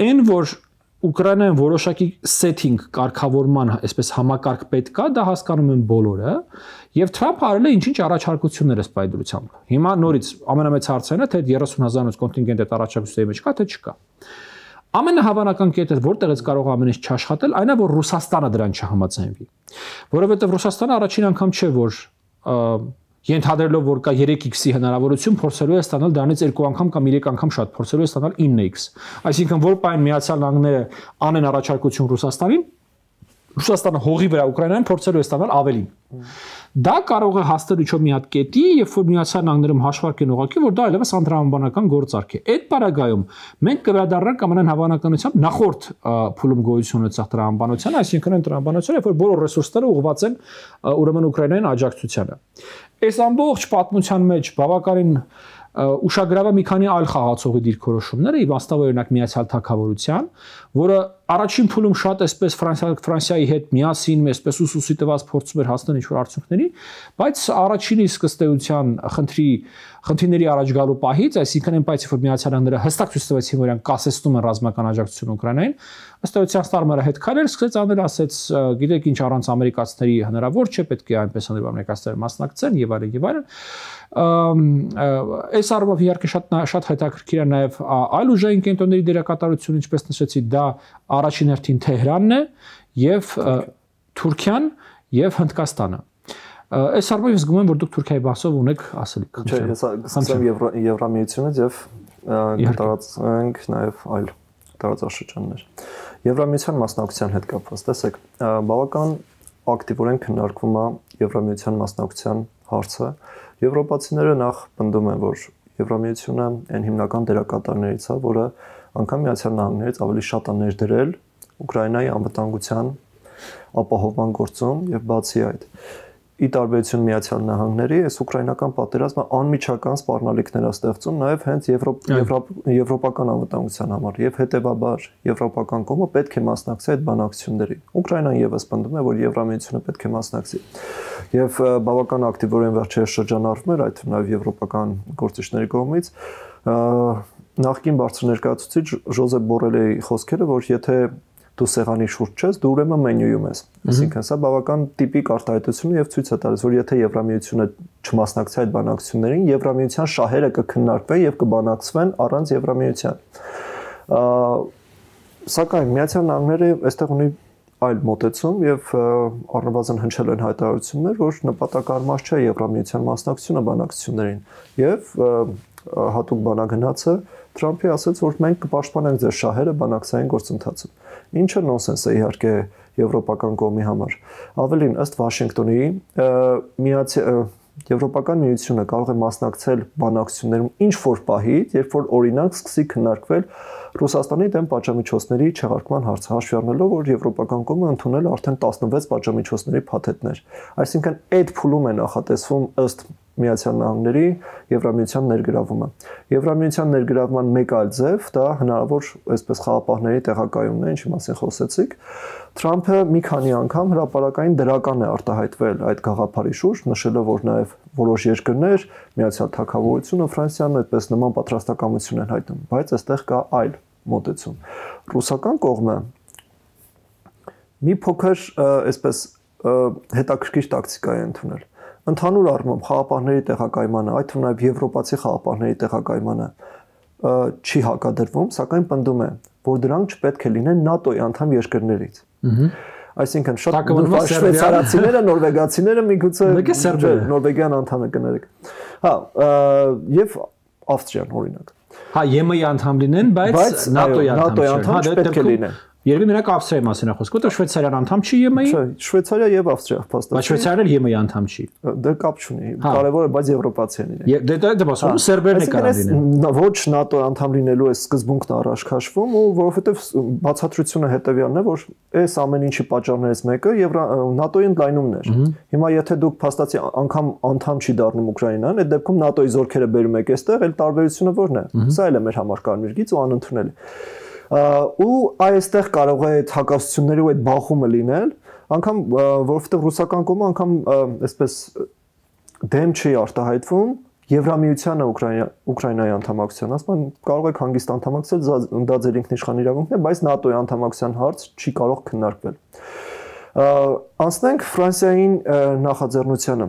Այն որ Ուկրաինայում որոշակի setting կարգավորման, այսպես համակարգ պետք է, դա հասկանում են բոլորը, եւ Թրամփը արել է ինչ-ինչ առաջարկություններ ըստ պայդրությամբ։ Հիմա նորից ամենամեծ հարցն է, թե 30,000-ից կոնտինգենտ այդ առաջարկությունների մեջ կա, թե չկա։ Ամենահավանական կետը, որտեղից կարող ամեն ինչ չաշխատել, այն է, որ Ռուսաստանը դրան չհամաձայնվի։ Որովհետեւ Ռուսաստանը առաջին անգամ չէ, որ ենթադրելով որ կա 3x-ի հնարավորություն փորձելու է ստանալ դրանից 2 անգամ կամ 3 անգամ շատ փորձելու է ստանալ 9x։ Այսինքն որ պայն Միացյալ Նահանգները անեն առաջարկություն Ռուսաստանին, Ռուսաստանը հողի վրա Ուկրաինային փորձելու է ստանալ ավելին։ Դա կարող է հասնել իջով մի հատ կետի, երբ որ Միացյալ Նահանգներում հաշվարկ են ուղղակի, որ դա այլևս անդրամաբանական գործարք է։ Այդ պարագայում մենք կվերադառնանք ամենայն հավանականությամբ նախորդ փուլում գոյություն ունեցող տրամաբանության, այսինքն այն տրամաբանությունը, որ բոլոր ռեսուրսները ուղղված են ուրեմն Ուկրաինային աջակցությանը։ Այս ամբողջ պատմության մեջ բավականին ուշագրավ է մի քանի այլ խաղացողի դիրքորոշումները, իմաստով օրինակ Միացյալ Թագավորության, որը առաջին փուլում շատ էսպես Ֆրանսիայի հետ միասին, այսպես ուսուսի տված փորձում էր հասնել ինչ-որ արդյունքների, բայց առաջին իսկ ըստ էության խնդիրների առաջ գալու պահից, այսինքն այն պայծի որ Միացյալ Նահանգները հստակ ցույց տվեցին, որ իրենք կասեցնում են ռազմական աջակցություն Ուկրաինային, ըստ էության Ստարմերը հետ քայլեր սկսեց անել, ասեց, գիտեք ինչ առանց ամերիկացիների հնարավոր չէ, պետք է այնպես անել, ամերիկացիները մասնակցեն եւ այլն եւ այլն։ Այս առումով իհարկե շատ հետաքրքիր է նաև այլ ուժային կենտրոնների դերակատարությունը, ինչպես նշեցի, դա առաջին հերթին Թեհրանն է եւ Թուրքիան եւ Հնդկաստանը։ Այս առումով ես զգում եմ, որ դուք Թուրքիայի մասով ունեք ասելիք։ Չէ, ես ասեմ Եվրամիությունից եւ տարածենք նաև այլ տարածաշրջաններ։ Եվրամիության մասնակցության հետ կապված, տեսեք, բավական ակտիվորեն քննարկվում է Եվրամիության մասնակցության հարցը։ Եվրոպացիները նախ պնդում են, որ Եվրամիությունը այն հիմնական դերակատարներից է, որը անգամ Միացյալ Նահանգներից ավելի շատ է ներդրել Ուկրաինայի անվտանգության ապահովման գործում եւ բացի այդ ի տարբերություն Միացյալ Նահանգների, այս ուկրաինական պատերազմը անմիջական սպառնալիքներ է ստեղծում նաև հենց եվրոպական անվտանգության համար եւ հետեւաբար եվրոպական կողմը պետք է մասնակցի այդ բանակցություններին։ Ուկրաինան եւս պնդում է, որ Եվրամիությունը պետք է մասնակցի։ Եվ բավական ակտիվորեն վերջերս շրջանառվում էր այդ նաև եվրոպական գործիչների կողմից նախկին բարձր ներկայացուցիչ Ժոզեփ Բորելի խոսքերը, որ եթե դու սեղանի շուրջ ես, դու ուրեմն մենյուում ես։ Այսինքն սա բավական տիպիկ արտահայտություն է եւ ցույց է տալիս, որ եթե Եվրամիությունը չմասնակցի այդ բանակցություններին, Եվրամիության շահերը կքննարկվեն եւ կբանակցվեն առանց Եվրամիության։ Սակայն Միացյալ Նահանգները այստեղ ունի այլ մոտեցում եւ առնվազն հնչել են հայտարարություններ, որ նպատակարարված չէ Եվրամիության մասնակցությունը բանակցություններին եւ հատուկ բանագնացը Թրամփի ասաց, որ մենք կպաշտպանենք ձեր շահերը բանակցային գործընթացում։ Ինչը նոնսենս է իհարկե եվրոպական կողմի համար։ Ավելին, ըստ Վաշինգտոնի, Եվրոպական միությունը կարող է մասնակցել բանակցություններում ինչ որ պահի, երբ որ օրինակ սկսի քննարկվել Ռուսաստանի դեմ պատժամիջոցների չեղարկման հարցը, հաշվի առնելով, որ եվրոպական կողմը ընդունել արդեն 16 պատժամիջոցների փաթեթներ։ Այսինքն այդ փուլում է նախատեսվում ըստ Միացյալ Նահանգների Եվրամիության ներգրավումը։ Եվրամիության ներգրավման մեկ այլ ձև դա հնարավոր այսպես խաղապահների տեղակայումն է, ինչի մասին խոսեցիք։ Թրամփը մի քանի անգամ հրապարակային դրական է արտահայտվել այդ գաղափարի շուրջ, նշելով, որ նաև որոշ երկրներ, Միացյալ Թագավորությունը, Ֆրանսիան այդպես նման պատրաստակամություն են հայտնում, բայց այստեղ կա այլ մոտեցում։ Ռուսական կողմը մի փոքր այսպես հետաքրքիր տակտիկա է ընդունել։ Ընդհանուր առմամբ խաղապահների տեղակայմանը, այդ թվում նաև եվրոպացի խաղապահների տեղակայմանը չի հակադրվում, սակայն պնդում է, որ դրանք չպետք է լինեն ՆԱՏՕ-ի անդամ երկրներից։ Այսինքն շատ շվեյցարացիները, նորվեգացիները միգուցե նորվեգիան անդամ է կներեք։ Հա, եւ Ավստրիան օրինակ։ Հա, ԵՄ-ի անդամ լինեն, բայց ՆԱՏՕ-ի անդամ չպետք է լինեն։ Երևի նրանք Ավստրիայի մասին է խոսքը, որտեղ Շվեյցարիան անդամ չի ԵՄ-ի։ Չէ, Շվեյցարիա եւ Ավստրիա փաստացի։ Բայց Շվեյցարիան ԵՄ-ի անդամ չի։ Դա կապ չունի։ Կարևորը բայց եվրոպացի են իրենք։ Դե ասում սերբերն է կարող լինեն։ Ոչ ՆԱՏՕ անդամ լինելու է սկզբունքն առաջ քաշվում, ու որովհետեւ բացատրությունը հետեւյալն է, որ այս ամեն ինչի պատճառներից մեկը ՆԱՏՕ-ի ընդլայնումն էր։ Հիմա եթե դուք փաստացի անգամ անդամ չի դառնում Ուկրաինան, այդ դեպքում ՆԱՏՕ-ի զորքերը բերում եք այստեղ, այլ տարբերությունը ո՞րն է։ Սա էլ է մեր համար կարմիր գիծ ու անընդունել։ Ու այստեղ կարող է այդ հակասությունների ու այդ բախումը լինել, անգամ որովհետև ռուսական կողմը անգամ այսպես դեմ չի արտահայտվում Եվրամիությանը Ուկրաինայի անդամակցության, ասում կարող եք հանգիստ անդամակցել, դա ձեր ինքնիշխան իրավունքն է, բայց ՆԱՏՕ-ի անդամակցության հարց չի կարող քննարկվել։ Անցնենք Ֆրանսիային նախաձեռնությանը։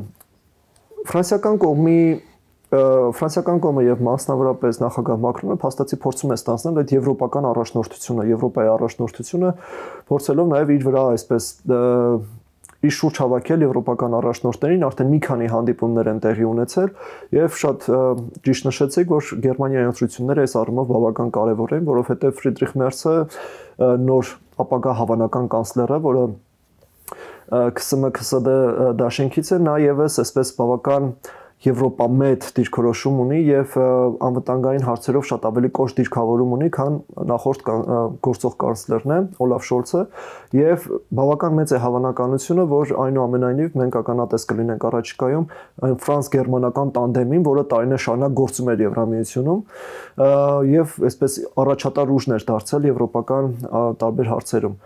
Ֆրանսիական կողմը եւ մասնավորապես նախագահ Մակրոնը փաստացի փորձում է ստանձնել այդ եվրոպական առաջնորդությունը, Եվրոպայի առաջնորդությունը, փորձելով նաեւ իր վրա այսպես իր շուրջ հավաքել եվրոպական առաջնորդներին, արդեն մի քանի հանդիպումներ են տեղի ունեցել եւ շատ ճիշտ նշեցիք, որ Գերմանիայի ընտրությունները այս առումով բավական կարեւոր են, որովհետեւ Ֆրիդրիխ Մերցը նոր ապագա հավանական կանցլերը, որը ԿՍՄ-ԿՍԴ դաշինքից է, նա եւս այսպես բավական Եվրոպամետ դիրքորոշում ունի եւ անվտանգային հարցերով շատ ավելի կոշտ դիրքավորում ունի, քան նախորդ գործող կանցլերն է Օլաֆ Շոլցը եւ բավական մեծ է հավանականությունը, որ այնուամենայնիվ մենք ականատես կլինենք առաջիկայում ֆրանս-գերմանական տանդեմին, որը տարիներ շարունակ գործում էր Եվրամիությունում եւ այսպես առաջատար ուժներ դարձել եվրոպական տարբեր հարցերում։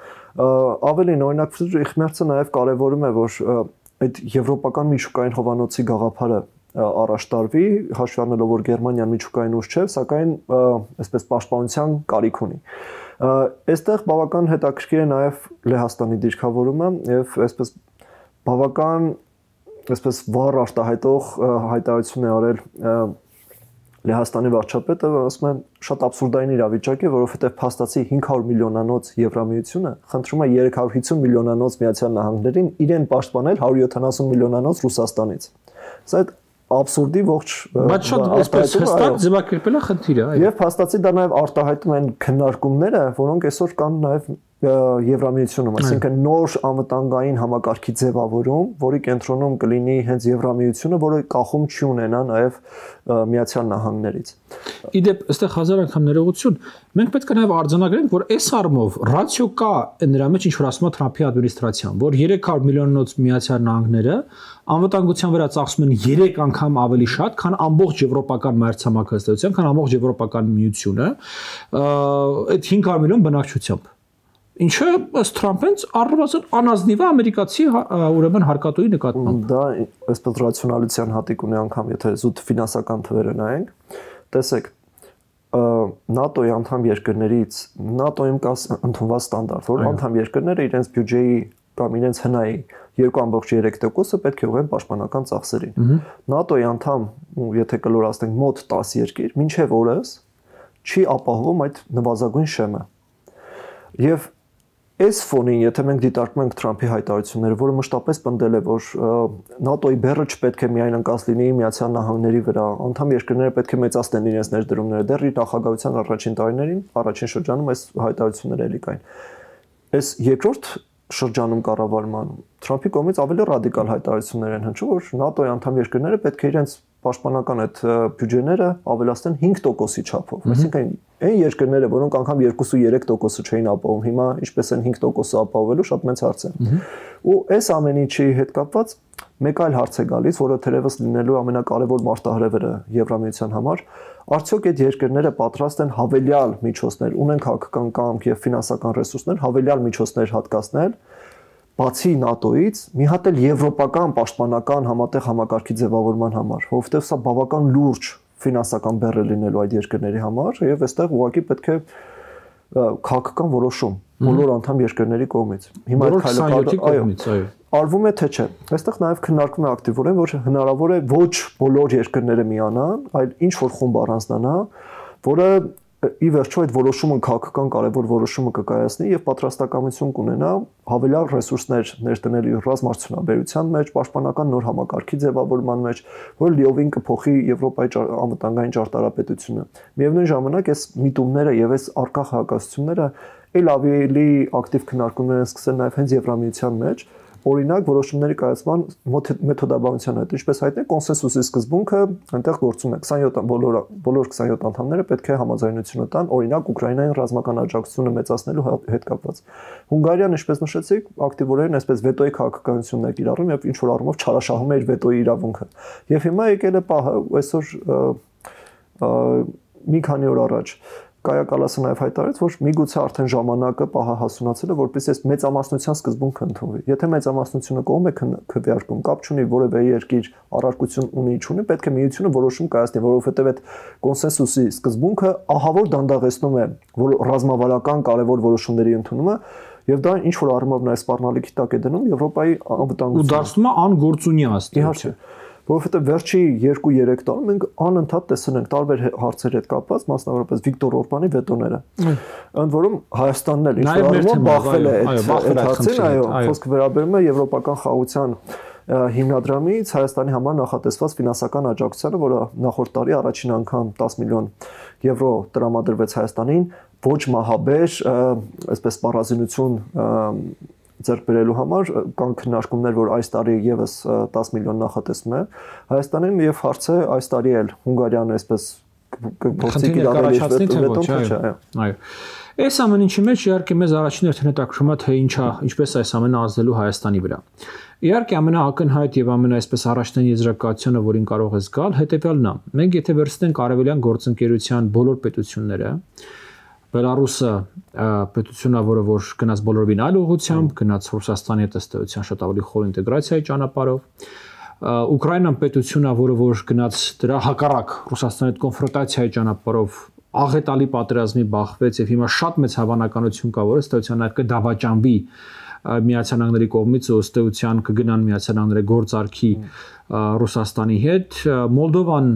Ավելին, օրինակ Ֆրիդրիխ Մերցը նաեւ կարեւորում է, որ այդ եվրոպական միջուկային հովանոցի գաղափարը առաջ տարվի, հաշվի առնելով, որ Գերմանիան միջուկային ուժ չէ, սակայն այսպես պաշտպանության կարիք ունի։ Այստեղ բավական հետաքրքիր է նաև Լեհաստանի դիրքավորումը եւ այսպես բավական այսպես վառ արտահայտող հայտարարություն է արել Լեհաստանի վարչապետը, ասում են շատ աբսուրդային իրավիճակ է, որովհետև փաստացի 500 միլիոնանոց Եվրամիությունը խնդրում է 350 միլիոնանոց Միացյալ Նահանգներին իրեն պաշտպանել 170 միլիոնանոց Ռուսաստանից։ Սա այդ աբսուրդի ողջ բայց շատ այսպես հստակ ձևակերպել է խնդիրը, այո։ Եվ փաստացի դա նաև արտահայտում են քննարկումները, որոնք այսօր կան նաև Եվրամիությունում, այսինքն նոր անվտանգային համակարգի ձևավորում, որի կենտրոնում կլինի հենց Եվրամիությունը, որը կախում չի ունենա նաև Միացյալ Նահանգներից։ Իդեպ, այստեղ հազար անգամ ներողություն, մենք պետք է նաև արձանագրենք, որ այս առումով ռացիո կա նրա մեջ ինչ որ ասում է Թրամփի ադմինիստրացիան, որ 300 միլիոնոց Միացյալ Նահանգները անվտանգության վրա ծախսում են 3 անգամ ավելի շատ, քան ամբողջ եվրոպական մայրցամաքային, քան ամբողջ եվրոպական միությունը, այդ 500 միլիոն բնակչությամբ։ Ինչը ըստ Թրամփից առնվազն անազնիվ է ամերիկացի ուրեմն հարկատուի նկատմամբ։ Դա այսպես ռացիոնալության հատիկ ունի անգամ, եթե զուտ ֆինանսական թվերը նայենք, տեսեք, ՆԱՏՕ-ի անդամ երկրներից ՆԱՏՕ-ում կա ընդունված ստանդարտ, որ անդամ երկրները իրենց բյուջեի կամ իրենց հնայի 2.3%-ը պետք է ուղղեն պաշտպանական ծախսերին։ ՆԱՏՕ-ի անդամ, եթե կլորացնենք մոտ 10 երկիր, մինչև օրս չի ապահովում այդ նվազագույն շեմը։ Եվ այս ֆոնին, եթե մենք դիտարկում ենք Թրամփի հայտարարությունները, որը մշտապես պնդել է, որ ՆԱՏՕ-ի բեռը չպետք է միայն ընկած լինի Միացյալ Նահանգների վրա, անդամ երկրները պետք է մեծացնեն իրենց ներդրումները, դեռ իր նախագահության առաջին տարիներին, առաջին շրջանում այս հայտարարությունները էլի կային։ Այս երկրորդ շրջանում կառավարման Թրամփի կողմից ավելի ռադիկալ հայտարարություններ են հնչում, որ ՆԱՏՕ-ի անդամ երկրները պետք է իրենց պաշտպանական այդ բյուջեները ավելացնեն 5%-ի չափով։ Այսինքն այն երկրները, որոնք անգամ 2-3% չէին ապահովում, հիմա ինչպես են 5% ապահովելու, շատ մեծ հարց է։ Ու այս ամեն ինչի հետ կապված մեկ այլ հարց է գալիս, որը թերևս լինելու ամենակարևոր մարտահրավերը Եվրամիության համար, արդյոք այդ երկրները պատրաստ են հավելյալ միջոցներ, ունեն քաղաքական կամք եւ ֆինանսական ռեսուրսներ, հավելյալ միջոցներ հատկացնել, բացի ՆԱՏՕ-ից, մի հատ էլ եվրոպական պաշտպանական համատեղ համակարգի ձևավորման համար, որովհետեւ սա բավական լուրջ ֆինանսական բեռ է լինելու այդ երկրների համար, եւ այստեղ ուղղակի պետք է քաղաքական որոշում բոլոր անդամ երկրների կողմից։ Հիմա այդ քայլը արվում է թե չէ։ Այստեղ նաև քննարկվում է ակտիվորեն, որ հնարավոր է ոչ բոլոր երկրները միանան, այլ ինչ որ խումբ առանձնանա, որը ի վերջո այդ որոշումը քաղաքական կարևոր որոշումը կկայացնի եւ պատրաստակամություն կունենա հավելյալ ռեսուրսներ ներդնել ռազմարտությունաբերության մեջ, պաշտպանական նոր համակարգի ձևավորման մեջ, որը լիովին կփոխի Եվրոպայի անվտանգային ճարտարապետությունը։ Միևնույն ժամանակ այս միտումները եւ այս արկա խաղաղությունները ել ավելի ակտիվ քննարկումներ են սկսել նաեւ հենց Եվրամիության մեջ, օրինակ որոշումների կայացման մեթոդաբանության հետ, ինչպես հայտնի կոնսենսուսի սկզբունքը այնտեղ գործում է 27 բոլոր 27 անդամները պետք է համաձայնությունը տան, օրինակ Ուկրաինային ռազմական աջակցությունը մեծացնելու հետ կապված։ Հունգարիան, ինչպես նշեցիք, ակտիվորեն այսպես վետոյի քաղաքականությունն է կիրառում եւ ինչ որ առումով չարաշահում է իր վետոյի իրավունքը։ Եվ հիմա եկել է պահը, այսօր մի քանի օր առաջ Կայա Կալասը նաև հայտարարեց, որ միգուցե արդեն ժամանակը պահա հասունացել է, որպեսզի այս մեծամասնության սկզբունքը ընդունվի։ Եթե մեծամասնությունը կողմ է քվեարկում, կապ չունի որևէ երկիր առարկություն ունի չունի, պետք է միությունը որոշում կայացնի, որովհետև այդ կոնսենսուսի սկզբունքը ահավոր դանդաղեցնում է ռազմավարական կարևոր որոշումների ընդունումը, եւ դա ինչ որ առումով նաև սպառնալիքի տակ է դնում Եվրոպայի անվտանգությունը։ Ու դարձնում է անգործունի աստիճան։ Որովհետև վերջի 2-3 տարում մենք անընդհատ տեսել ենք տարբեր հարցերի հետ կապված, մասնավորապես Վիկտոր Օրբանի վետոները։ Ընդ որում Հայաստանն էլ ինչ-որ առումով բախվել է այդ հարցին, այո, խոսքը վերաբերում է եվրոպական խաղաղության հիմնադրամից Հայաստանի համար նախատեսված ֆինանսական աջակցությանը, որը նախորդ տարի առաջին անգամ 10 միլիոն եվրո տրամադրվեց Հայաստանին, ոչ մահաբեր, այսպես սպառազինություն ձեռք բերելու համար կան քննարկումներ, որ այս տարի եւս 10 միլիոն նախատեսվում է Հայաստանին եւ հարցը այս տարի էլ Հունգարիան այսպես փորձի կիրառել այո։ Այս ամեն ինչի մեջ իհարկե մեզ առաջին հերթին հետաքրքրում է թե ինչպես այս ամենը ազդելու Հայաստանի վրա։ Իհարկե ամենաակնհայտ եւ ամենաայսպես առաջնային եզրակացությունը, որին կարող է զգալ, հետեւյալն է։ Մենք եթե վերցնենք արևելյան գործընկերության բոլոր պետությունները, Բելարուսը պետությունն է, որը որ գնաց բոլորովին այլ ուղղությամբ, գնաց Ռուսաստանի հետ ըստ էության շատ ավելի խոր ինտեգրացիայի ճանապարհով։ Ուկրաինան պետությունն է, որը որ գնաց դրա հակառակ Ռուսաստանի հետ կոնֆրոնտացիայի ճանապարհով աղետալի պատերազմի բախվեց եւ հիմա շատ մեծ հավանականություն կա, որ ըստ էության այդ կդավաճանվի Միացյալ Նահանգների կողմից ու ըստ էության կգնան Միացյալ Նահանգների գործարքի Ռուսաստանի հետ։ Մոլդովան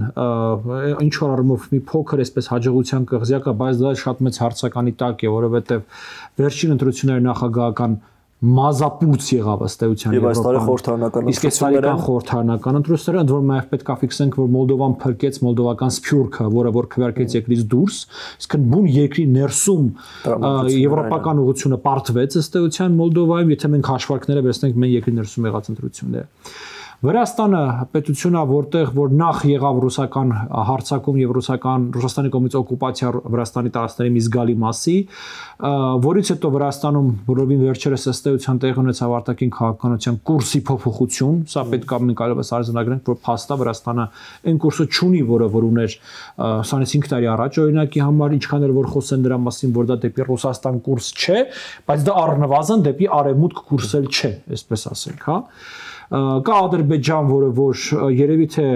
ինչ որ առումով մի փոքր այսպես հաջողության կղզյակ է, բայց դա շատ մեծ հարցականի տակ է, որովհետև վերջին ընտրությունների նախագահական մազապուրց եղավ ըստ էության Եվ այս տարի խորհրդարանական իսկ այս տարեկան խորհրդարանական ընտրությունները ընդ որում նաև պետք է ֆիքսենք որ Մոլդովան փրկեց մոլդովական սփյուռքը որը որ քվեարկեց երկրից դուրս իսկ բուն երկրի ներսում եվրոպական ուղղությունը պարտվեց ըստ էության Մոլդովայում եթե մենք հաշվարկները վերցնենք մեր երկրի ներսում եղած ընտրությունները Վրաստանը պետությունա որտեղ որ նախ եղավ ռուսական հարձակում եւ Ռուսաստանի կողմից օկուպացիա Վրաստանի տարածքների մի զգալի մասի որից հետո Վրաստանում բոլորին վերջերս ըստ էության տեղի ունեցավ արտաքին քաղաքականության կուրսի փոփոխություն սա պետք է մենք այլևս արձանագրենք որ փաստա Վրաստանը այն կուրսը չունի որը որ ուներ 25 տարի առաջ օրինակի համար ինչքան էլ որ խոսեն դրա մասին որ դա դեպի Ռուսաստան կուրս չէ բայց դա առնվազն դեպի արևմուտք կուրսել չէ այսպես ասենք հա կա Ադրբեջան, որը որ երևի թե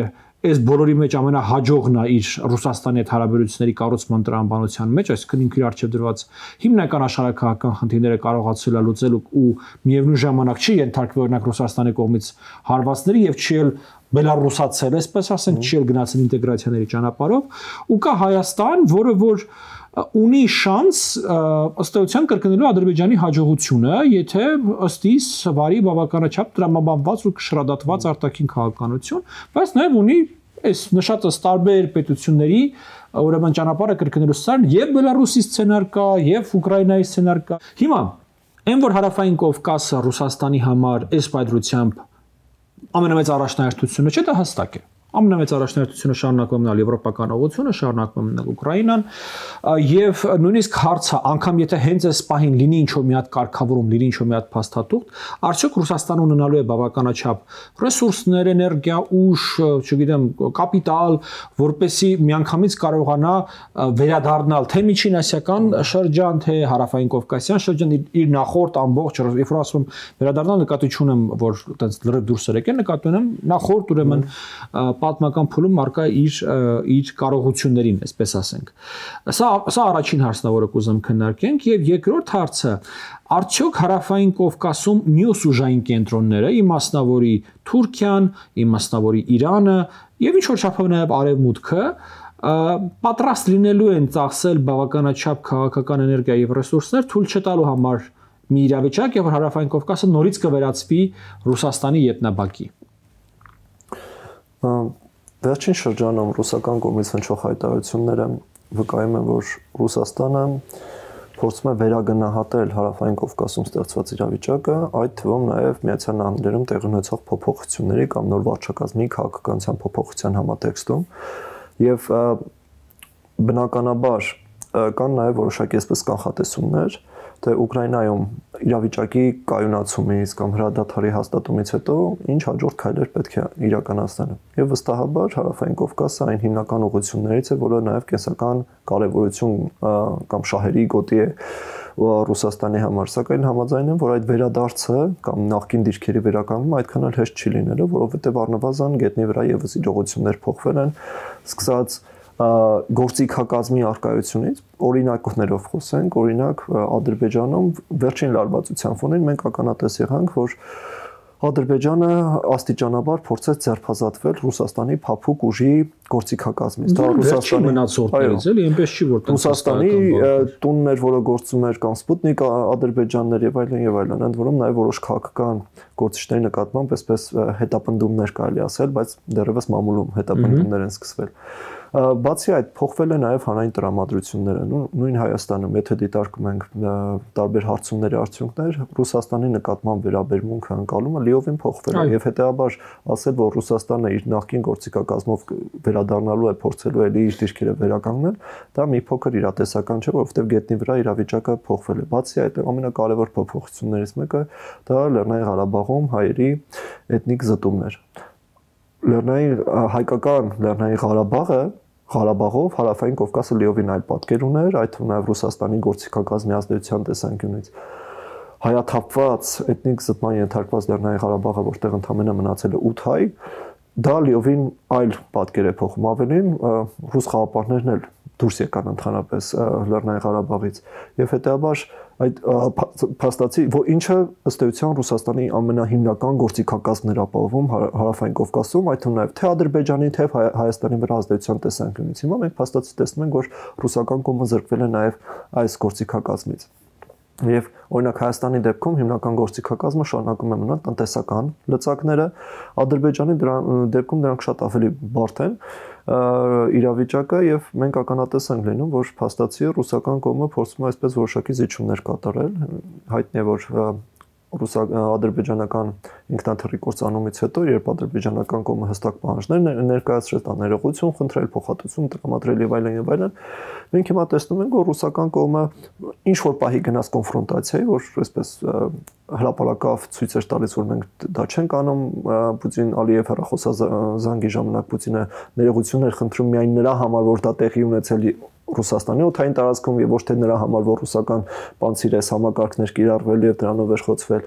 այս բոլորի մեջ ամենահաջողն է իր Ռուսաստանի հետ հարաբերությունների կառուցման տրամաբանության մեջ, այսինքն ինքն իր արժեվ դրված հիմնական աշխարհակահաղական խնդիրները կարողացել է լուծել ու միևնույն ժամանակ չի ենթարկվել օրինակ Ռուսաստանի կողմից հարվածների եւ չի էլ բելառուսացել, այսպես ասենք, չի էլ գնացել ինտեգրացիաների ճանապարհով ու կա Հայաստան, որը որ ունի շանս ըստ էության կրկնելու Ադրբեջանի հաջողությունը, եթե ըստ իս վարի բավականաչափ տրամաբանված ու շրադատված արտաքին քաղաքականություն, բայց նաև ունի այս նշածս տարբեր պետությունների ուրեմն ճանապարհը կրկնելու սցենար եւ Բելարուսի սցենար կա եւ Ուկրաինայի սցենար կա։ Հիմա այն որ հարավային Կովկասը Ռուսաստանի համար այս պայծրությամբ ամենամեծ առաջնահերթությունը չէ, դա հստակ է։ Ամենամեծ առաջնահերթությունը շարունակվում մնալ եվրոպական ուղղությունը, շարունակվում մնալ Ուկրաինան եւ նույնիսկ հարցը անգամ եթե հենց այս պահին լինի ինչ-որ մի հատ կարգավորում, լինի ինչ-որ մի հատ փաստաթուղթ, արդյոք Ռուսաստանը ունենալու է բավականաչափ ռեսուրսներ, էներգիա, ուժ, չգիտեմ, կապիտալ, որպեսզի միանգամից կարողանա վերադառնալ թե միջինասիական շրջան, թե հարավային կովկասյան շրջան իր նախորդ ամբողջ, երբ որ ասում վերադառնալ նկատի չունեմ, որ այտենց լրիվ դուրս եկեն, նկատի ունեմ նախորդ ուրեմն պատմական փուլում մարկա իր կարողություններին, այսպես ասենք։ Սա առաջին հարցն է, որը կուզեմ քննարկենք, եւ երկրորդ հարցը, արդյոք հարավային Կովկասում մյուս ուժային կենտրոնները, իմասնավորի Թուրքիան, իմասնավորի Իրանը եւ ինչ որ չափով նաեւ Արևմուտքը պատրաստ լինելու են ծախսել բավականաչափ քաղաքական էներգիա եւ ռեսուրսներ թույլ չտալու համար մի իրավիճակ, եւ հարավային Կովկասը նորից կվերածվի Ռուսաստանի ետնաբակի։ Վերջին շրջանում ռուսական կողմից հնչող հայտարարությունները վկայում են, որ Ռուսաստանը փորձում է վերագնահատել հարավային Կովկասում ստեղծված իրավիճակը, այդ թվում նաև Միացյալ Նահանգներում տեղի ունեցող փոփոխությունների կամ նոր վարչակազմի քաղաքականության փոփոխության համատեքստում եւ բնականաբար կան նաև որոշակի այսպես կանխատեսումներ, թե Ուկրաինայում իրավիճակի կայունացումից կամ հրադադարի հաստատումից հետո ինչ հաջորդ քայլեր պետք է իրականացնել։ Եվ վստահաբար հարավային Կովկասը այն հիմնական ուղղություններից է, որը նաև կենսական կարևորություն կամ շահերի գոտի է Ռուսաստանի համար, սակայն համաձայն եմ, որ այդ վերադարձը կամ նախկին դիրքերի վերականգնումը այդքան էլ հեշտ չի լինելու, որովհետև առնվազն գետնի վրա եւս իրողություններ փոխվել են, սկսած գործիքակազմի արկայությունից օրինակներով խոսենք, օրինակ Ադրբեջանում վերջին լարվածության ֆոնին մենք ականատես եղանք, որ Ադրբեջանը աստիճանաբար փորձեց ձերբազատվել Ռուսաստանի փափուկ ուժի գործիքակազմից։ Դա Ռուսաստանի մնացորդներից էլի, այնպես չի որ Ռուսաստանի տուններ, որը գործում էր կամ Սպուտնիկ Ադրբեջաններ եւ այլն, ընդ որում նաեւ որոշ քաղաքական գործիչների նկատմամբ այսպես հետապնդումներ կարելի ասել, բայց դեռևս մամուլում հետապնդումներ են սկսվել։ Բացի այդ, փոխվել է նաև հանրային տրամադրությունները, նույն Հայաստանում, եթե դիտարկում ենք տարբեր հարցումների արդյունքներ, Ռուսաստանի նկատմամբ վերաբերմունքը անցալումը լիովին փոխվել է եւ հետեւաբար ասել, որ Ռուսաստանը իր նախկին գործիքակազմով վերադառնալու է փորձելու էլի իր դիրքերը վերականգնել, դա մի փոքր իրատեսական չէ, որովհետեւ գետնի վրա իրավիճակը փոխվել է։ Բացի այդ, ամենակարևոր փոփոխություններից մեկը դա Լեռնային Ղարաբաղում հայերի էթնիկ զտումներ։ Հայկական Լեռնային Ղարաբաղով հարավային Կովկասը լիովին այլ պատկեր ուներ, այդ թվում նաև Ռուսաստանի գործիքակազմի ազդեցության տեսանկյունից։ Հայաթափված էթնիկ զտման ենթարկված Լեռնային Ղարաբաղը, որտեղ ընդամենը մնացել է 8 հայ, դա լիովին այլ պատկեր է փոխում, ավելին ռուս խաղապահներն էլ դուրս եկան ընդհանրապես Լեռնային Ղարաբաղից եւ հետեւաբար այդ փաստացի, որ ինչը ըստ էության Ռուսաստանի ամենահիմնական գործիքակազմն էր ապահովում հարավային Կովկասում, այդ թվում նաև թե Ադրբեջանի, թե Հայաստանի վրա ազդեցության տեսանկյունից։ Հիմա մենք փաստացի տեսնում ենք, որ ռուսական կողմը զրկվել է նաև այս գործիքակազմից։ Եվ օրինակ Հայաստանի դեպքում հիմնական գործիքակազմը շարունակում է մնալ տնտեսական լծակները, Ադրբեջանի դեպքում դրանք շատ ավելի բարդ են իրավիճակը եւ մենք ականատես ենք լինում, որ փաստացի ռուսական կողմը փորձում է այսպես որոշակի զիջումներ կատարել, հայտնի է որ ադրբեջանական ինքնաթիռի կործանումից հետո, երբ ադրբեջանական կողմը հստակ պահանջներ ներկայացրեց, ներողություն խնդրել, փոխհատուցում տրամադրել եւ այլն, մենք հիմա տեսնում ենք, որ ռուսական կողմը ինչ որ պահի գնաց կոնֆրոնտացիայի, որ այսպես հրապարակավ ցույց էր տալիս, որ մենք դա չենք անում, Պուտին-Ալիև հեռախոսազանգի ժամանակ Պուտինը ներողություններ խնդրում միայն նրա համար, որ դա տեղի ունեցել Ռուսաստանի օդային տարածքում եւ ոչ թե նրա համար, որ ռուսական պանցիր էս համակարգներ կիրառվել եւ դրանով վերջացվել,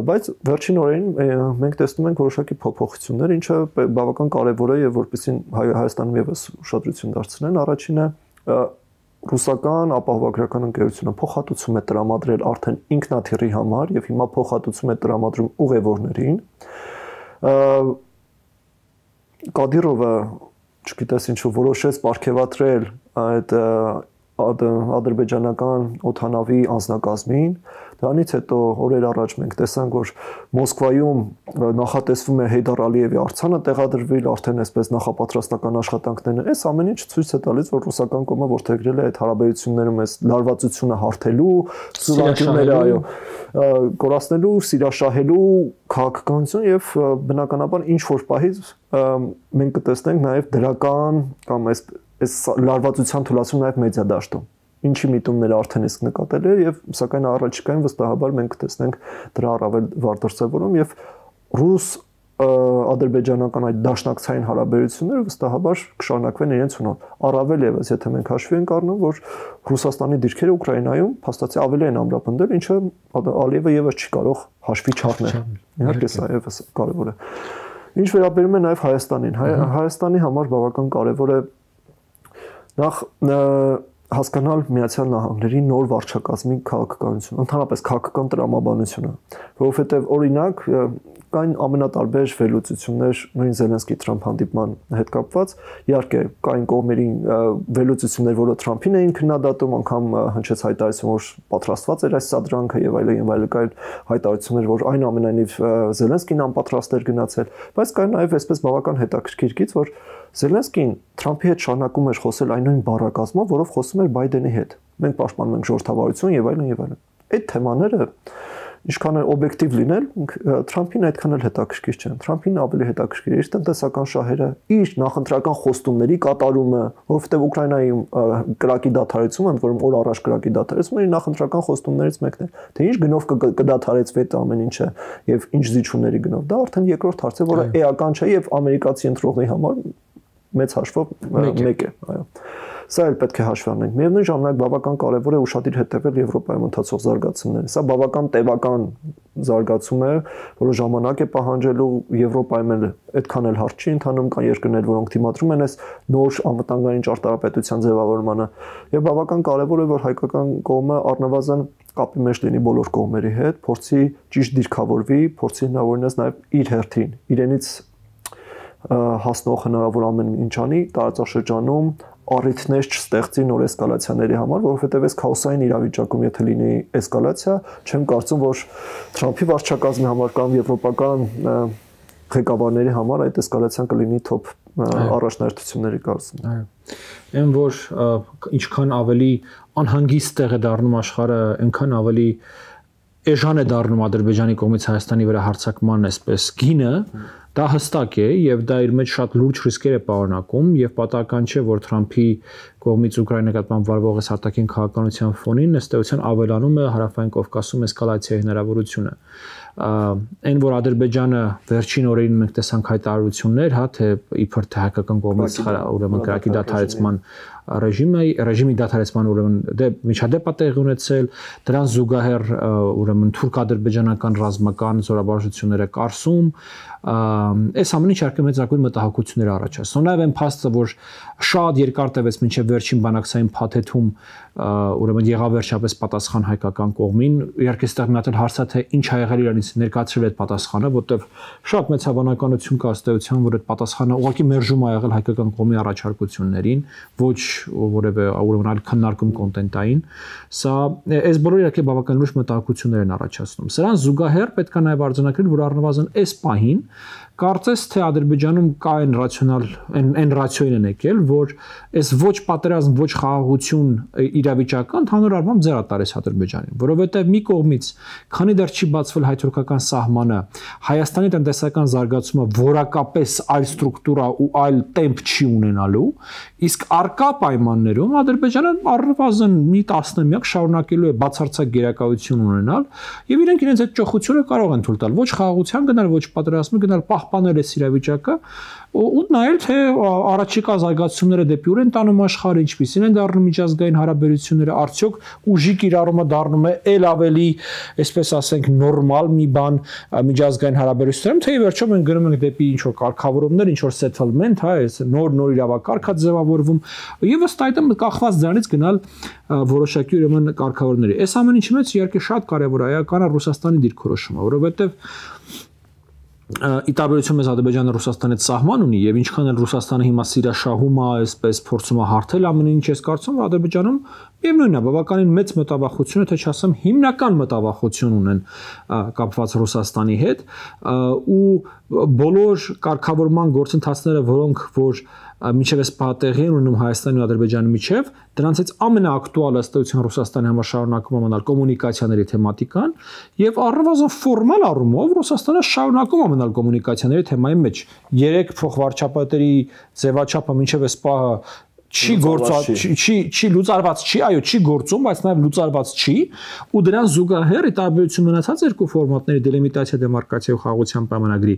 բայց վերջին օրերին մենք տեսնում ենք որոշակի փոփոխություններ, ինչը բավական կարեւոր է եւ որպեսզի Հայաստանում եւս ուշադրություն դարձնեն, առաջինը ռուսական ապահովագրական ընկերությունը փոխհատուցում է տրամադրել արդեն ինքնաթիռի համար եւ հիմա փոխհատուցում է տրամադրում ուղևորներին։ Կադիրովը չգիտես ինչու որոշեց պարգևատրել այդ ադրբեջանական օդանավի անձնակազմին, դրանից հետո օրեր առաջ մենք տեսանք, որ Մոսկվայում նախատեսվում է Հեյդար Ալիևի արձանը տեղադրվել, արդեն այսպես նախապատրաստական աշխատանքներն են, այս ամեն ինչ ցույց է տալիս, որ ռուսական կողմը որդեգրել է այդ հարաբերություններում այս լարվածությունը հարթելու, սուրաճումները, կորացնելու, սիրաշահելու քաղաքականություն եւ բնականաբար ինչ որ պահից մենք կտեսնենք նաեւ դրական կամ այս լարվածության թուլացում նաև մեդիա դաշտում։ Ինչի միտումները արդեն իսկ նկատել է եւ սակայն առաջիկայում վստահաբար մենք կտեսնենք դրա առավել վառ դրսևորում եւ ռուս ադրբեջանական այդ դաշնակցային հարաբերությունները վստահաբար կշարունակվեն իրենց ունով։ Առավել եւս, եթե մենք հաշվի ենք առնում, որ Ռուսաստանի դիրքերը Ուկրաինայում փաստացի ավելի են ամրապնդել, ինչը Ալիևը եւս չի կարող հաշվի չառնել։ Իհարկե սա եւս կարեւոր է։ Ինչ վերաբերում է նաև Հայաստանին, Հայաստանի համար բավական կարեւոր է նախ հասկանալ Միացյալ Նահանգների նոր վարչակազմի քաղաքականությունը, ընդհանրապես քաղաքական տրամաբանությունը, որովհետև օրինակ կային ամենատարբեր վերլուծություններ նույն Զելենսկի-Թրամփ հանդիպման հետ կապված, իհարկե կային կողմերի վերլուծություններ, որը Թրամփին էին քննադատում, անգամ հնչեց հայտարարություն, որ պատրաստված էր այս սադրանքը եւ այլն, կային հայտարարություններ, որ այնուամենայնիվ Զելենսկին անպատրաստ էր գնացել, բայց կային նաև այսպես բավական հետաքրքիր գիծ, որ Զելենսկին Թրամփի հետ շարունակում էր խոսել այն նույն բառակազմով, որով խոսում էր Բայդենի հետ։ Մենք պաշտպանում ենք ժողովրդավարություն եւ այլն եւ այլն։ Այդ թեմաները ինչքան էլ օբյեկտիվ լինել, Թրամփին այդքան էլ հետաքրքիր չեն։ Թրամփին ավելի հետաքրքիր է իր տնտեսական շահերը, իր նախընտրական խոստումների կատարումը, որովհետև Ուկրաինայում կրակի դադարեցումը, ընդ որում օր առաջ կրակի դադարեցումը իր նախընտրական խոստումներից մեկն է։ Թե ինչ գնով կդադարեցվի այդ ամեն ինչը եւ ինչ զիջումների գնով, դա արդեն երկրորդ հարց է, որը էական չէ եւ ամերիկացի ընտրողի համար մեծ հաշվով մեկ է, այո։ Սա էլ պետք է հաշվի առնենք։ Միևնույն ժամանակ բավական կարևոր է ուշադիր հետևել Եվրոպայում ընթացող զարգացումներին։ Սա բավական տևական զարգացում է, որը ժամանակ է պահանջելու Եվրոպայում էլ այդքան էլ հարց չի ընթանում, կան երկրներ, որոնք դիմադրում են այս նոր անվտանգային ճարտարապետության ձևավորմանը։ Եվ բավական կարևոր է, որ հայկական կողմը առնվազն կապի մեջ լինի բոլոր կողմերի հետ, փորձի ճիշտ դիրքավորվի, փորձի հնարավորինս նաև իր հերթին իրենից հասնող հնարավոր ամեն ինչ անի տարածաշրջանում առիթներ չստեղծի նոր էսկալացիաների համար, որովհետև այս քաոսային իրավիճակում եթե լինի էսկալացիա, չեմ կարծում, որ Թրամփի վարչակազմի համար կամ եվրոպական ղեկավարների համար այդ էսկալացիան կլինի top առաջնահերթությունների կարծում։ Այո։ Այն որ ինչքան ավելի անհանգիստ տեղ է դառնում աշխարհը, այնքան ավելի էժան է դառնում Ադրբեջանի կողմից Հայաստանի վրա հարձակման այսպես գինը, դա հստակ է եւ դա իր մեջ շատ լուրջ ռիսկեր է պարունակում եւ պատահական չէ որ Թրամփի կողմից Ուկրաինայի նկատմամբ վարվող այս արտաքին քաղաքականության ֆոնին ըստ էության ավելանում է Հարավային Կովկասում էսկալացիայի հնարավորությունը։ Այն որ Ադրբեջանը վերջին օրերին մենք տեսանք հայտարարություններ, հա, թե իբր թե հայկական կողմից ուրեմն կրակի դադարեցման ռեժիմի դադարեցման ուրեմն միջադեպ է տեղի ունեցել, դրան զուգահեռ ուրեմն թուրք-ադրբեջանական ռազմական զորաբարժությունները Կարսում, այս ամենը իհարկե մեծագույն մտահոգություններ առաջացնում։ Նաև այն փաստը, որ շատ երկար տևեց մինչև վերջին բանակցային փաթեթում ուրեմն եղավ վերջապես պատասխան հայկական կողմին, իհարկե այստեղ մի հատ էլ հարց է, թե ինչ ա եղել իրանից ներկայացրել այդ պատասխանը, որտեղ շատ մեծ հավանականություն կա ըստեյության, որ այդ պատասխանը ուղղակի մերժում ա եղել հայկական կողմի առաջարկություններին, ոչ որևէ ուրեմն այլ քննարկում կոնտենտային։ Սա այս բոլորը իհարկե բավական լուրջ մտահոգություններ են առաջացնում։ Սրան զուգահեռ պետք է նաև արձանագրել, որ առնվազն այս պահին կարծես թե Ադրբեջանում կա այն ռացիոին են եկել, որ այս ոչ պատերազմ, ոչ խաղաղություն իրավիճակը ընդհանուր առմամբ ձեռատար է Ադրբեջանին, որովհետև մի կողմից, քանի դեռ չի բացվել հայ-թուրքական սահմանը, Հայաստանի տնտեսական զարգացումը որակապես այլ ստրուկտուրա ու այլ տեմպ չի ունենալու, իսկ արկա պայմաններում Ադրբեջանը առնվազն մի տասնամյակ շարունակելու է բացարձակ գերակայություն ունենալ, եւ իրենք իրենց այդ ճոխությունը կարող են թույլ տալ ոչ խաղաղության գնալ, ոչ պատերազմի գնալ, պահպանել այս իրավիճակը ու նայել թե առաջիկա զարգացումները դեպի ուր են տանում աշխարհը, ինչպիսին են դառնում միջազգային հարաբերությունները, արդյոք ուժի կիրառումը դառնում է ել ավելի, այսպես ասենք, նորմալ մի բան միջազգային հարաբերություններում, թե ի վերջո մենք գնում ենք դեպի ինչ որ կարգավորումներ, ինչ որ settlement, հա, այս նոր իրավակարգ է ձևավորվում եւ ըստ այդմ կախված դրանից գնալ որոշակի ուրեմն կարգավորումների։ Այս ամեն ինչի մեջ իհարկե շատ կարեւոր է էականա Ռուսաստանի դիրքորոշումը, որովհետեւ ի տարբերություն մեզ Ադրբեջանը Ռուսաստանից սահման ունի եւ ինչքան էլ Ռուսաստանը հիմա սիրաշահում է, այսպես փորձում է հարթել ամեն ինչ, ես կարծում եմ Ադրբեջանում միևնույնն է բավականին մեծ մտավախություն, թե չասեմ հիմնական մտավախություն ունեն կապված Ռուսաստանի հետ ու բոլոր կարգավորման գործընթացները, որոնք որ միջև այս պատեղի են ունենում Հայաստանի ու Ադրբեջանի միջև, դրանցից ամենաակտուալը ըստեյության Ռուսաստանի համար շարունակում է մնալ կոմունիկացիաների թեմատիկան եւ առնվազն ֆորմալ առումով Ռուսաստանը շարունակում է մնալ կոմունիկացիաների թեմայի մեջ։ 3 փոխվարչապետերի ձևաչափը միջև այս պահը չի լուծարված չի, այո, չի գործում, բայց նաև լուծարված չի, ու դրան զուգահեռ ի տարբերություն մնացած երկու ֆորմատների դելիմիտացիա, դեմարկացիա ու խաղաղության պայմանագրի,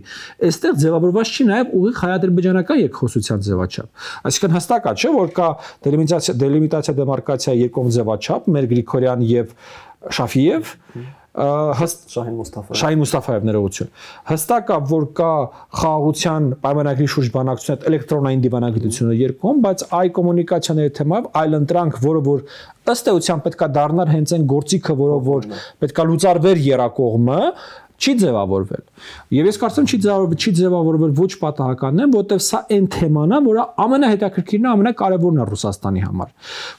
այստեղ ձևավորված չի նաև ուղիղ հայ-ադրբեջանական երկխոսության ձևաչափ։ Այսինքն հստակ է, չէ, որ կա դելիմիտացիա, դեմարկացիա երկկողմ ձևաչափ, մեր Գրիգորյան եւ Շաֆիև, Շահին Մուստաֆաև ներողություն։ Հստակ է, որ կա խաղաղության պայմանագրի շուրջ բանակցություն, էլեկտրոնային դիվանագիտությունը երկում, բայց այ կոմունիկացիաների թեմայով այլ ընտրանք, որը որ ըստ էության պետքա դառնար հենց այն գործիքը, որով որ պետքա լուծարվեր երակողմը, չի ձևավորվել։ Եվ ես կարծում չի ձևավորվել ոչ պատահականն է, որովհետև սա այն թեման է, որը ամենահետաքրքիրն է, ամենակարևորն է Ռուսաստանի համար,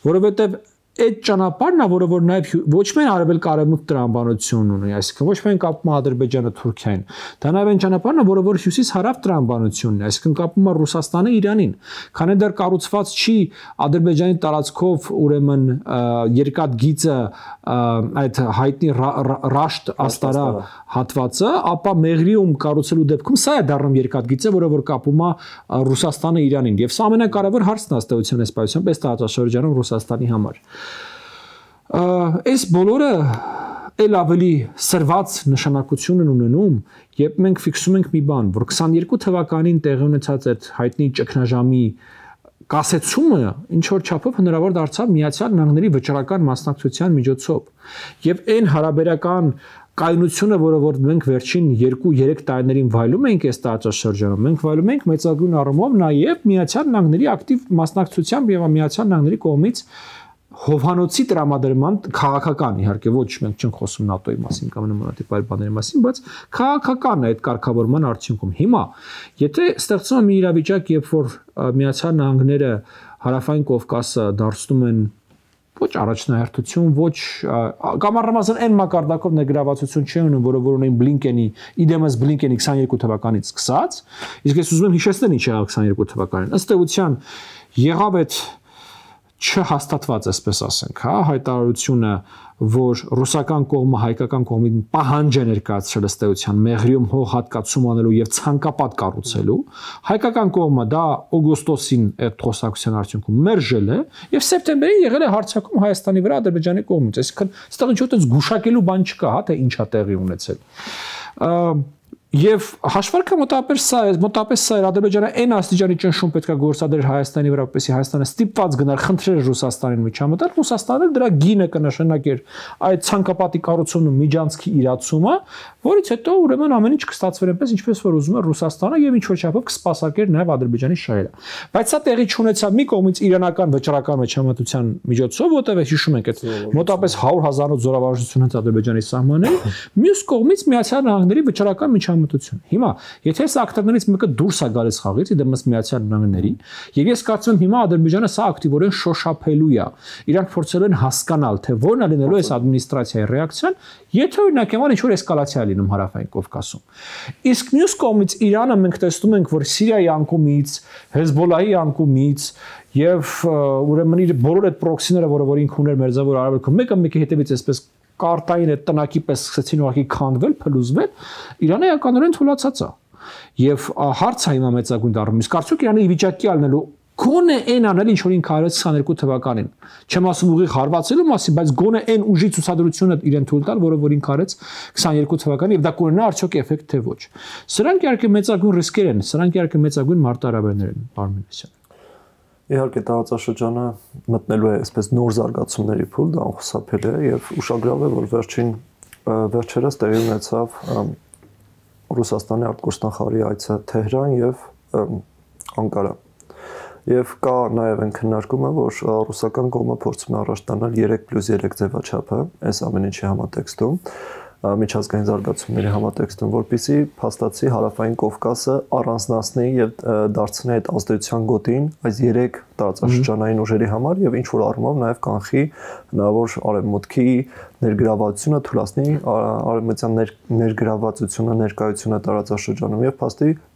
որովհետև այդ ճանապարհն է, որը որ նաև ոչ միայն արևելք-արևմուտք տրամաբանություն ունի, այսինքն ոչ միայն կապում է Ադրբեջանը Թուրքիային, դա նաև այն ճանապարհն է, որը որ հյուսիս-հարավ տրամաբանությունն է, այսինքն կապում է Ռուսաստանը Իրանին։ Քանի դեռ կառուցված չի Ադրբեջանի տարածքով ուրեմն երկաթ գիծը, այդ հայտնի Ռաշտ Աստարա հատվածը, ապա Մեղրիում կառուցելու դեպքում սա է դառնում երկաթ գիծը, որը որ կապում է Ռուսաստանը Իրանին, եւ սա ամենակարևոր հարցն է ըստեյության այս պայմաններում, այս տարածաշրջանում Ռուսաստանի համար։ Այս բոլորը էլ ավելի սրված նշանակություն են ունենում, երբ մենք ֆիքսում ենք մի բան, որ 22 թվականին տեղի ունեցած այդ հայտնի ճգնաժամի կասեցումը ինչ որ չափով հնարավոր դարձավ Միացյալ Նահանգների վճռական մասնակցության միջոցով եւ այն հարաբերական կայունությունը, որը որ մենք վերջին 2-3 տարիներին վայելում ենք այս տարածաշրջանում, մենք վայելում ենք մեծագույն առումով նաեւ Միացյալ Նահանգների ակտիվ մասնակցությամբ եւ Միացյալ Նահանգների կողմից հովանոցի տրամադրման քաղաքական, իհարկե ոչ մենք չենք խոսում ՆԱՏՕ-ի մասին կամ նմանատիպ այլ բաների մասին, բայց քաղաքական է այդ կարգավորման արդյունքում։ Հիմա, եթե ստեղծվում է մի իրավիճակ, երբ որ Միացյալ Նահանգները Հարավային Կովկասը դարձնում են ոչ առաջնահերթություն, ոչ կամ առնվազն այն մակարդակով ներգրավվածություն չի ունենում, որը որ ունեն Բլինկենի, իդեմս Բլինկենի 22 թվականից սկսած, իսկ ես ուզում եմ հիշեցնել ինչ եղավ 22 թվականին։ Ըստ էության եղավ այդ չհաստատված, այսպես ասենք, հա, հայտարարությունը, որ ռուսական կողմը հայկական կողմին պահանջ է ներկայացրել ըստ էության Մեղրիում հող հատկացում անելու եւ ցանկապատ կառուցելու, հայկական կողմը դա օգոստոսին այդ խոսակցության արդյունքում մերժել է եւ սեպտեմբերին եղել է հարձակում Հայաստանի վրա Ադրբեջանի կողմից, այսինքն այստեղ ինչ-որ տես գուշակելու բան չկա, հա, թե ինչ է տեղի ունեցել։ Եվ հաշվարկը մոտապես սա էր Ադրբեջանը այն աստիճանի ճնշում պետքա գործադրեր Հայաստանի վրա, որպեսզի Հայաստանը ստիպված գնար խնդրեր Ռուսաստանին միջամտել, Ռուսաստանը դրա գինը կնշանակեր այդ ցանկապատի կառուցումն ու միջանցքի իրացումը, որից հետո ուրեմն ամեն ինչ կստացվեր այնպես, ինչպես որ ուզում է Ռուսաստանը եւ ինչ որ չափով կսպասարկեր նաեւ Ադրբեջանի շահերը։ Բայց սա տեղի չունեցավ մի կողմից իրանական վճռական միջամտության միջոցով, որտեղ հիշում եք այդ մոտապես 100,000-ով զորավարժություն հենց Ադրբեջանի սահմանների, մյուս կողմից Միացյալ Նահանգների վճռական միջամտություն։ Հիմա, եթե այս ակտորներից մեկը դուրս է գալիս խաղից, դեմս Միացյալ Նահանգների, եւ ես կարծում եմ հիմա Ադրբեջանը սա ակտիվորեն շոշափելու է։ Իրանք փորձելու են հասկանալ, թե որն է լինելու այս ադմինիստրացիայի ռեակցիան, եթե օրինակ եմալ ինչ-որ էսկալացիա լինում Հարավային Կովկասում։ Իսկ մյուս կողմից Իրանը մենք տեսնում ենք, որ Սիրիայի անկումից, Հեզբոլլահի անկումից եւ ուրեմն իր բոլոր այդ պրոքսիները, որ ինք ուներ Մերձավոր Արևելքում, մեկը հետևից այսպես կարտային այդ տնակի պես սկսեցին ուղղակի քանդվել, փլուզվել, Իրանը էականորեն թուլացած է։ Եվ հարցը հիմա մեծագույն դառնում։ Իսկ արդյոք Իրանը ի վիճակի ալնելու գոնե այն անել, ինչ որ ինքը արեց 22 թվականին։ Չեմ ասում ուղիղ հարվածելու մասին, բայց գոնե այն ուժի ցուցադրությունը իրեն թույլ տալ, որը որ ինքը արեց 22 թվականին, եւ դա կունենա արդյոք էֆեկտ թե ոչ։ Սրանք իհարկե մեծագույն ռիսկեր են, սրանք իհարկե մեծագույն մարտահրավերներ են, պարոն Մինասյան։ Իհարկե տարածաշրջանը մտնելու է այսպես նոր զարգացումների փուլ, դա անխուսափելի է եւ ուշագրավ է, որ վերջերս տեղի ունեցավ Ռուսաստանի արտգործնախարարի այցը Թեհրան եւ Անկարա։ Եվ կա նաև այն քննարկումը, որ ռուսական կողմը փորձում է առաջ տանել 3+3 ձևաչափը այս ամեն ինչի համատեքստում, միջազգային զարգացումների համատեքստում, որպեսզի փաստացի Հարավային Կովկասը առանձնացնի եւ դարձնի այդ ազդեցության գոտին այս 3 տարածաշրջանային ուժերի համար եւ ինչ որ առումով նաև կանխի հնարավոր արևմուտքի ներգրավվածությունը, թույլատնի արևմտյան ներգրավվածությունը, ներկայությունը տարածաշրջանում եւ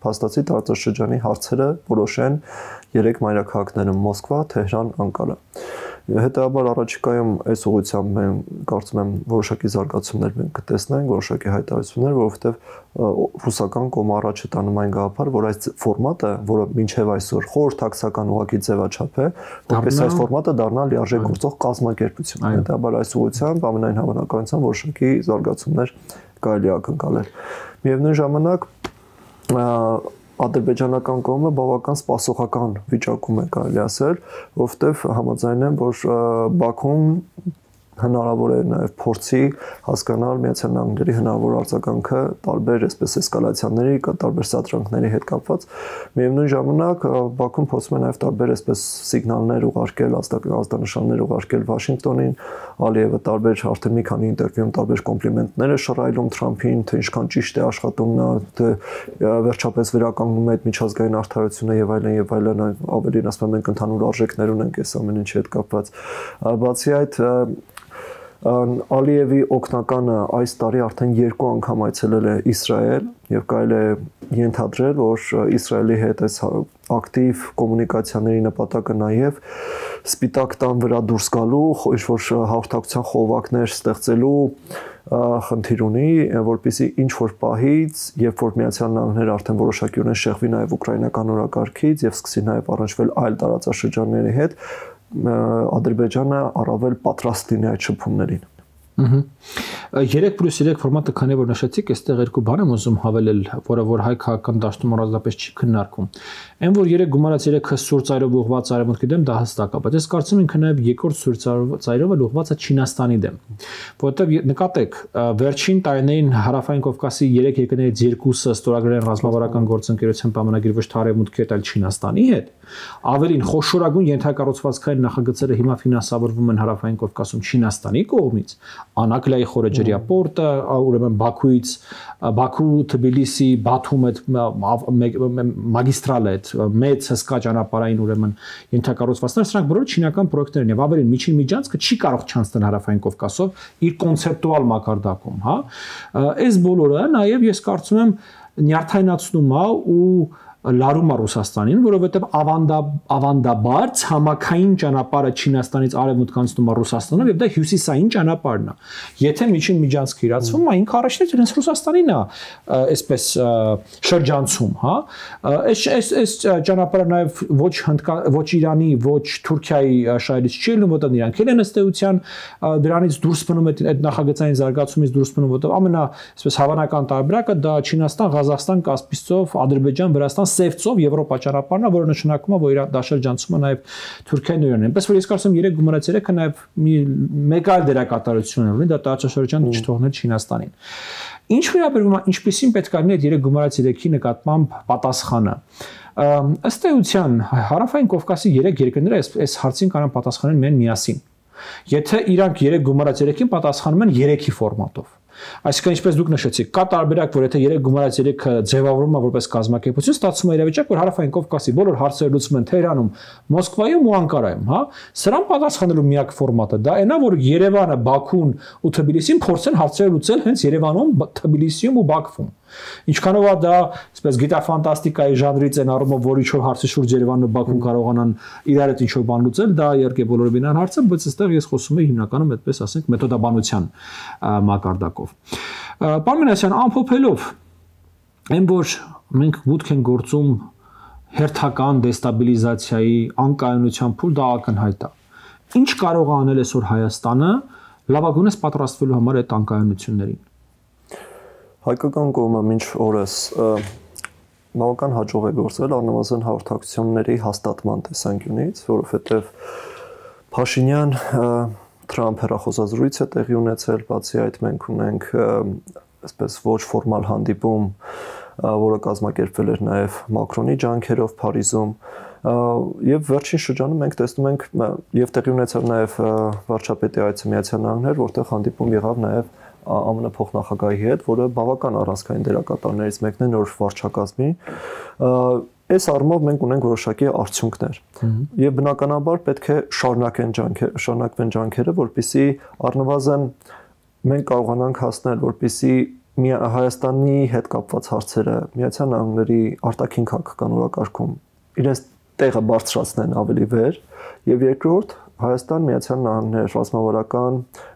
փաստացի տարածաշրջանի հարցերը որոշեն 3 մայրաքաղաքներում՝ Մոսկվա, Թեհրան, Անկարա։ Հետևաբար առաջիկայում այս ուղղությամբ մենք կարծում եմ որոշակի զարգացումներ մենք կտեսնենք, որոշակի հայտարարություններ, որովհետև ռուսական կողմը առաջ է տանում այն գաղափար, որ այս ֆորմատը, որը մինչև այսօր խորհրդակցական ուղղակի ձևաչափ է, որպես այս ֆորմատը դառնա լիարժեք գործող կազմակերպություն։ Հետևաբար այս ուղղությամբ ամենայն հավանականությամբ որոշակի զարգացումներ կարելի է ակնկալել։ Միևնույն ժամանակ ադրբեջանական կողմը բավական սպասողական վիճակում է կարելի ասել, որովհետև համաձայն եմ, որ Բաքուն հնարավոր է նաև փորձի հասկանալ Միացյալ Նահանգների հնարավոր արձագանքը տարբեր այսպես էսկալացիաների կամ տարբեր սադրանքների հետ կապված։ Միևնույն ժամանակ Բաքուն փորձում է նաև տարբեր այսպես սիգնալներ ուղարկել, ազդանշաններ ուղարկել Վաշինգտոնին, Ալիևը տարբեր արդեն մի քանի ինտերվյուում տարբեր կոմպլիմենտներ է շռայլում Թրամփին, թե ինչքան ճիշտ է աշխատում նա, թե վերջապես վերականգնում է այդ միջազգային արդարությունը եւ այլն, ավելին ասում եմ մենք ընդհանուր արժեքներ ունենք այս ամեն ինչի հետ կապված։ Բացի այդ Ալիևի օգնականը այս տարի արդեն 2 անգամ այցելել է Իսրայել եւ կարելի է ենթադրել, որ Իսրայելի հետ այս ակտիվ կոմունիկացիաների նպատակը նաեւ սպիտակ տան վրա դուրս գալու, ինչ-որ հաղորդակցության խողովակներ ստեղծելու խնդիր ունի, որպեսզի ինչ-որ պահից, երբ որ Միացյալ Նահանգները արդեն որոշակիորեն շեղվի նաեւ ուկրաինական օրակարգից եւ սկսի նաեւ առնչվել այլ տարածաշրջանների հետ, Ադրբեջանը առավել պատրաստ լինի այդ շփումներին։ 3+3 ֆորմատը քանի որ նշեցիք, այստեղ երկու բան եմ ուզում հավելել, որը որ հայ քաղաքական դաշտում առանձնապես չի քննարկվում։ Այն որ 3 գումարած 3-ը սուր ծայրով ուղղված արևմուտքի դեմ դա հստակ է, բայց ես կարծում եմ ինքը նաև երկրորդ սուր ծայրով էլ ուղղված է Չինաստանի դեմ։ Որովհետև նկատեք, վերջին տարիներին Հարավային Կովկասի 3 երկրներից 2-ը ստորագրել են ռազմավարական գործընկերության պայմանագիր ոչ թե արևմուտքի հետ, այլ Չինաստանի հետ։ Ավելին խոշորագույն ենթակառուցվածքային նախագծերը հիմա ֆինանսավորվում են Հարավային Կովկասում Չինաստանի կողմից։ Անակլիայի խորեջրիա պորտը, ուրեմն Բաքուից, Բաքու, Թբիլիսի, Բաթում այդ մագիստրալը, այդ մեծ հսկա ճանապարհային ուրեմն ենթակառուցվածքներ, սրանք բոլորը չինական պրոյեկտներ են եւ ավելին միջին միջանցքը չի կարող չանցնել Հարավային Կովկասով իր կոնցեպտուալ մակարդակում, հա։ Այս բոլորը նաեւ ես կարծում եմ նյարդայնացնում է ու լարում է Ռուսաստանին, որովհետև ավանդաբար ցամաքային ճանապարհը Չինաստանից արևմուտք անցնում է Ռուսաստանով եւ դա հյուսիսային ճանապարհն է։ Եթե միջին միջանցք իրացվում է, ինքը առաջինը իրենց Ռուսաստանին է այսպես շրջանցում, հա։ Այս ճանապարհը նաեւ ոչ Իրանի, ոչ Թուրքիայի շահերից չի ելնում, որտեղ իրանք էլ են ըստ էության դրանից դուրս մնում այդ նախագծային զարգացումից դուրս մնում, որտեղ ամենա այսպես հավանական տարբերակը դա Չինաստան, Ղազախստան, Կասպից ծով, Ադրբեջան, Վրաստան, Սև ծով Եվրոպա ճանապարհն է, որը նշանակում է, որ իր դաշրջանցումը նաեւ Թուրքիային ու Իրանին։ Այնպես որ ես կարծում եմ 3 գումարած 3-ը նաեւ մեկ այլ դերակատարություն ունի, դա տարածաշրջան չթողնել Չինաստանին։ Ինչ վերաբերում է ինչպեսին պետք է լինի այդ 3 գումարած 3-ի նկատմամբ պատասխանը։ Ըստ էության Հարավային Կովկասի 3 երկրները այս հարցին կարող են պատասխանել միասին։ Եթե իրանք 3 գումարած 3-ին պատասխանում են 3-ի ֆորմատով։ Այսինքն ինչպես դուք նշեցիք, կա տարբերակ, որ եթե 3 գումարած 3-ը ձևավորվում է որպես կազմակերպություն, ստացվում է իրավիճակ, որ Հարավային Կովկասի բոլոր հարցերը լուծվում են Թեհրանում, Մոսկվայում ու Անկարայում, հա։ Սրան պատասխանելու միակ ֆորմատը դա այնա, որ Երևանը, Բաքուն ու Թբիլիսին փորձեն հարցերը լուծել հենց Երևանում, Թբիլիսիում ու Բաքվում։ Ինչքանով է դա, այսպես գիտաֆանտաստիկայի ժանրից են առումով, որ ինչ-որ հարցի շուրջ Երևանն ու Բաքուն կարողանան իրար հետ ինչ-որ բան լուծել, դա իհարկե բոլորովին այն հարց է, բայց այստեղ ես խոսում եմ հիմնականում այդպես ասենք մեթոդաբանության մակարդակով։ Պարոն Մինասյան, ամփոփելով, այն որ մենք մուտք են գործում հերթական դեստաբիլիզացիայի անկայունության փուլ, դա ակնհայտ է։ Ինչ կարող է անել այսօր Հայաստանը լավագույնս պատրաստվելու համար այդ անկայունություններին։ Հայկական կողմը մինչ օրս բավական հաջող է գործել առնվազն հաղորդակցությունների հաստատման տեսանկյունից, որովհետև Փաշինյան Թրամփ հեռախոսազրույց է տեղի ունեցել, բացի այդ մենք ունենք այսպես ոչ ֆորմալ հանդիպում, որը կազմակերպվել էր նաև Մակրոնի ջանքերով Փարիզում, եւ վերջին շրջանում մենք տեսնում ենք եւ տեղի ունեցավ նաև վարչապետի այցը Միացյալ Նահանգներ, որտեղ հանդիպում եղավ նաև ԱՄՆ փոխնախագահի հետ, որը բավական առանցքային դերակատարներից մեկն է նոր վարչակազմի։ Այս առումով մենք ունենք որոշակի արդյունքներ եւ բնականաբար պետք է շարունակվեն ջանքերը, որպեսզի առնվազն մենք կարողանանք հասնել, որպեսզի Հայաստանի հետ կապված հարցերը Միացյալ Նահանգների արտաքին քաղաքական օրակարգում իրենց տեղը բարձրացնեն ավելի վեր եւ երկրորդ Հայաստան Միացյալ Նահանգներ ռազմավարական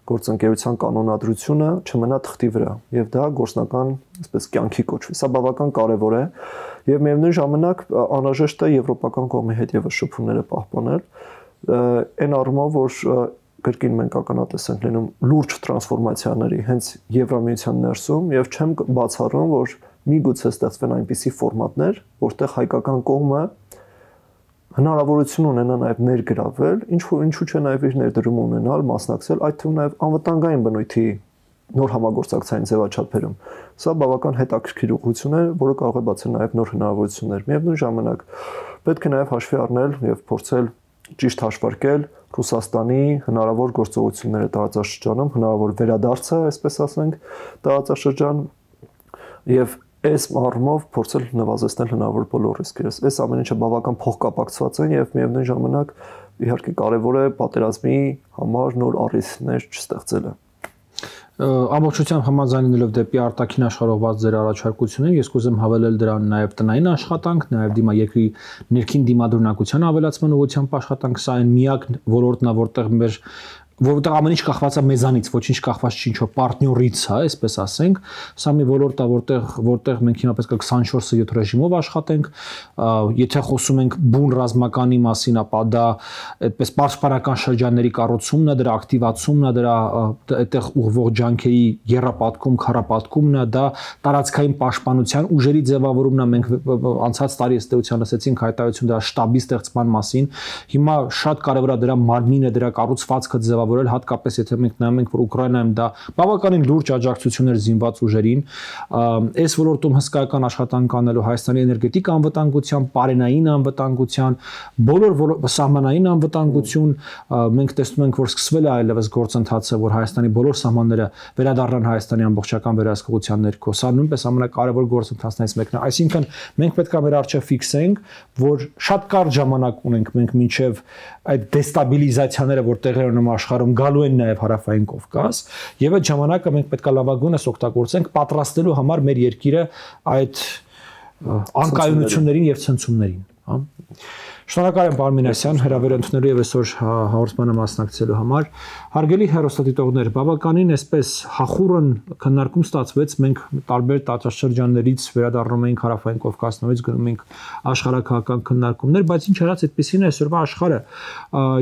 գործընկերության կանոնադրությունը չմնա թղթի վրա եւ դա գործնական, այսպես կյանքի կոչվի։ Սա բավական կարեւոր է եւ միևնույն ժամանակ անհրաժեշտ է եվրոպական կողմի հետ եւս շփումները պահպանել այն առումով, որ կրկին մենք ականատես ենք լինում լուրջ տրանսֆորմացիաների հենց Եվրամիության ներսում եւ չեմ բացառում, որ միգուցե ստեղծվեն այնպիսի ֆորմատներ, որտեղ հայկական կողմը հնարավորություն ունենա նաև ներգրավել, ինչու՞ չէ նաև իր ներդրումը ունենալ, մասնակցել, այդ թվում նաև անվտանգային բնույթի նոր համագործակցային ձևաչափերում։ Սա բավական հետաքրքիր ուղղություն է, որը կարող է բացել նաև նոր հնարավորություններ։ Միևնույն ժամանակ պետք է նաև հաշվի առնել եւ փորձել ճիշտ հաշվարկել Ռուսաստանի հնարավոր գործողությունները տարածաշրջանում, հնարավոր վերադարձը, այսպես ասենք, տարածաշրջան եւ այս առումով փորձել նվազեցնել հնարավոր բոլոր ռիսկերը։ Այս ամեն ինչը բավական փոխկապակցված են եւ միևնույն ժամանակ իհարկե կարեւոր է պատերազմի համար նոր առիթներ չստեղծելը։ Ամբողջությամբ համաձայնելով դեպի արտաքին աշխարհողված ձեր առաջարկությունները, ես կուզեմ հավելել դրան նաև տնային աշխատանք, նաև երկրի ներքին դիմադրունակության ավելացման ուղղությամբ աշխատանք, սա այն միակ ոլորտն է, որտեղ ամեն ինչ կախված է մեզանից, ոչինչ կախված չի ինչ-որ պարտներից, հա, այսպես ասենք, սա մի ոլորտ է, որտեղ մենք հիմա պետք է 24/7 ռեժիմով աշխատենք, եթե խոսում ենք բուն ռազմականի մասին, ապա դա այդպես պաշտպանական շրջանների կառուցումն է, դրա ակտիվացումն է, դրա այդտեղ ուղղվող ջանքերի եռապատկում, քառապատկումն է, դա տարածքային պաշտպանության ուժերի ձևավորումն է, մենք անցած տարի ըստ էության լսեցինք հայտարարություն դրա շտաբի ստեղծման մասին, հիմա շատ կարևոր է դրա մարմինը, դրա կառուցվածքը ձևավորել, հատկապես եթե մենք նայում ենք, որ Ուկրաինայում դա բավականին լուրջ աջակցություններ զինված ուժերին, այս ոլորտում հսկայական աշխատանք անելու Հայաստանի էներգետիկ անվտանգության, պարենային անվտանգության, բոլոր սահմանային անվտանգություն, մենք տեսնում ենք, որ սկսվել է այլևս գործընթացը, որ Հայաստանի բոլոր սահմանները վերադառնան Հայաստանի ամբողջական վերահսկողության ներքո, սա նույնպես ամենակարևոր գործընթացներից մեկն է, այսինքն մենք պետք է մեր առջև ֆիքսենք, որ շատ կարճ ժամանակ ունենք մենք մինչև այդ դեստաբիլիզացիաները, որ տեղի ունեն աշխարհում, գալու են նաև Հարավային Կովկաս, եւ այդ ժամանակը մենք պետք է լավագույնս օգտագործենք պատրաստելու համար մեր երկիրը այդ անկայունություններին եւ ցնցումներին, հա։ Շնորհակալ եմ պարոն Մինասյան հրավեր ընդունելու եւ այսօր հաղորդմանը մասնակցելու համար։ Հարգելի հեռուստադիտողներ, բավականին այսպես հախուռն քննարկում ստացվեց, մենք տարբեր տարածաշրջաններից վերադառնում ենք Հարավային Կովկասից, գնում ենք աշխարհակահական քննարկումներ, բայց ինչ արած այդպեսին է այսօրվա աշխարհը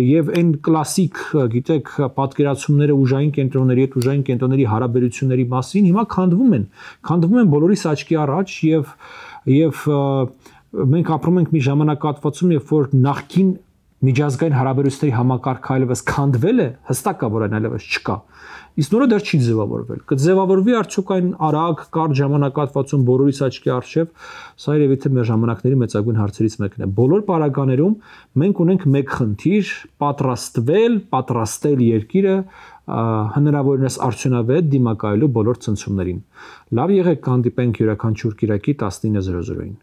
եւ այն կլասիկ, գիտեք, պատկերացումները ուժային կենտրոնների հետ ուժային կենտրոնների հարաբերությունների մասին հիմա քանդվում են բոլորիս աչքի առաջ եւ մենք ապրում ենք մի ժամանակահատվածում, երբ որ նախքին միջազգային հարաբերությունների համակարգը այլևս քանդվել է, հստակ է, որ այն այլևս չկա։ Իսկ նորը դեռ չի ձևավորվել։ Կձևավորվի արդյոք այն արագ կարճ ժամանակահատվածում բոլորիս աչքի առջև, սա երևի թե մեր ժամանակների մեծագույն հարցերից մեկն է։ Բոլոր պարագաներում մենք ունենք մեկ խնդիր՝ պատրաստել երկիրը հնարավորինս արդյունավետ դիմակայելու բոլոր ցնցումներին։ Լավ եղեք, կհանդիպենք յուրաքանչյուր կիրակի 19:00-ին։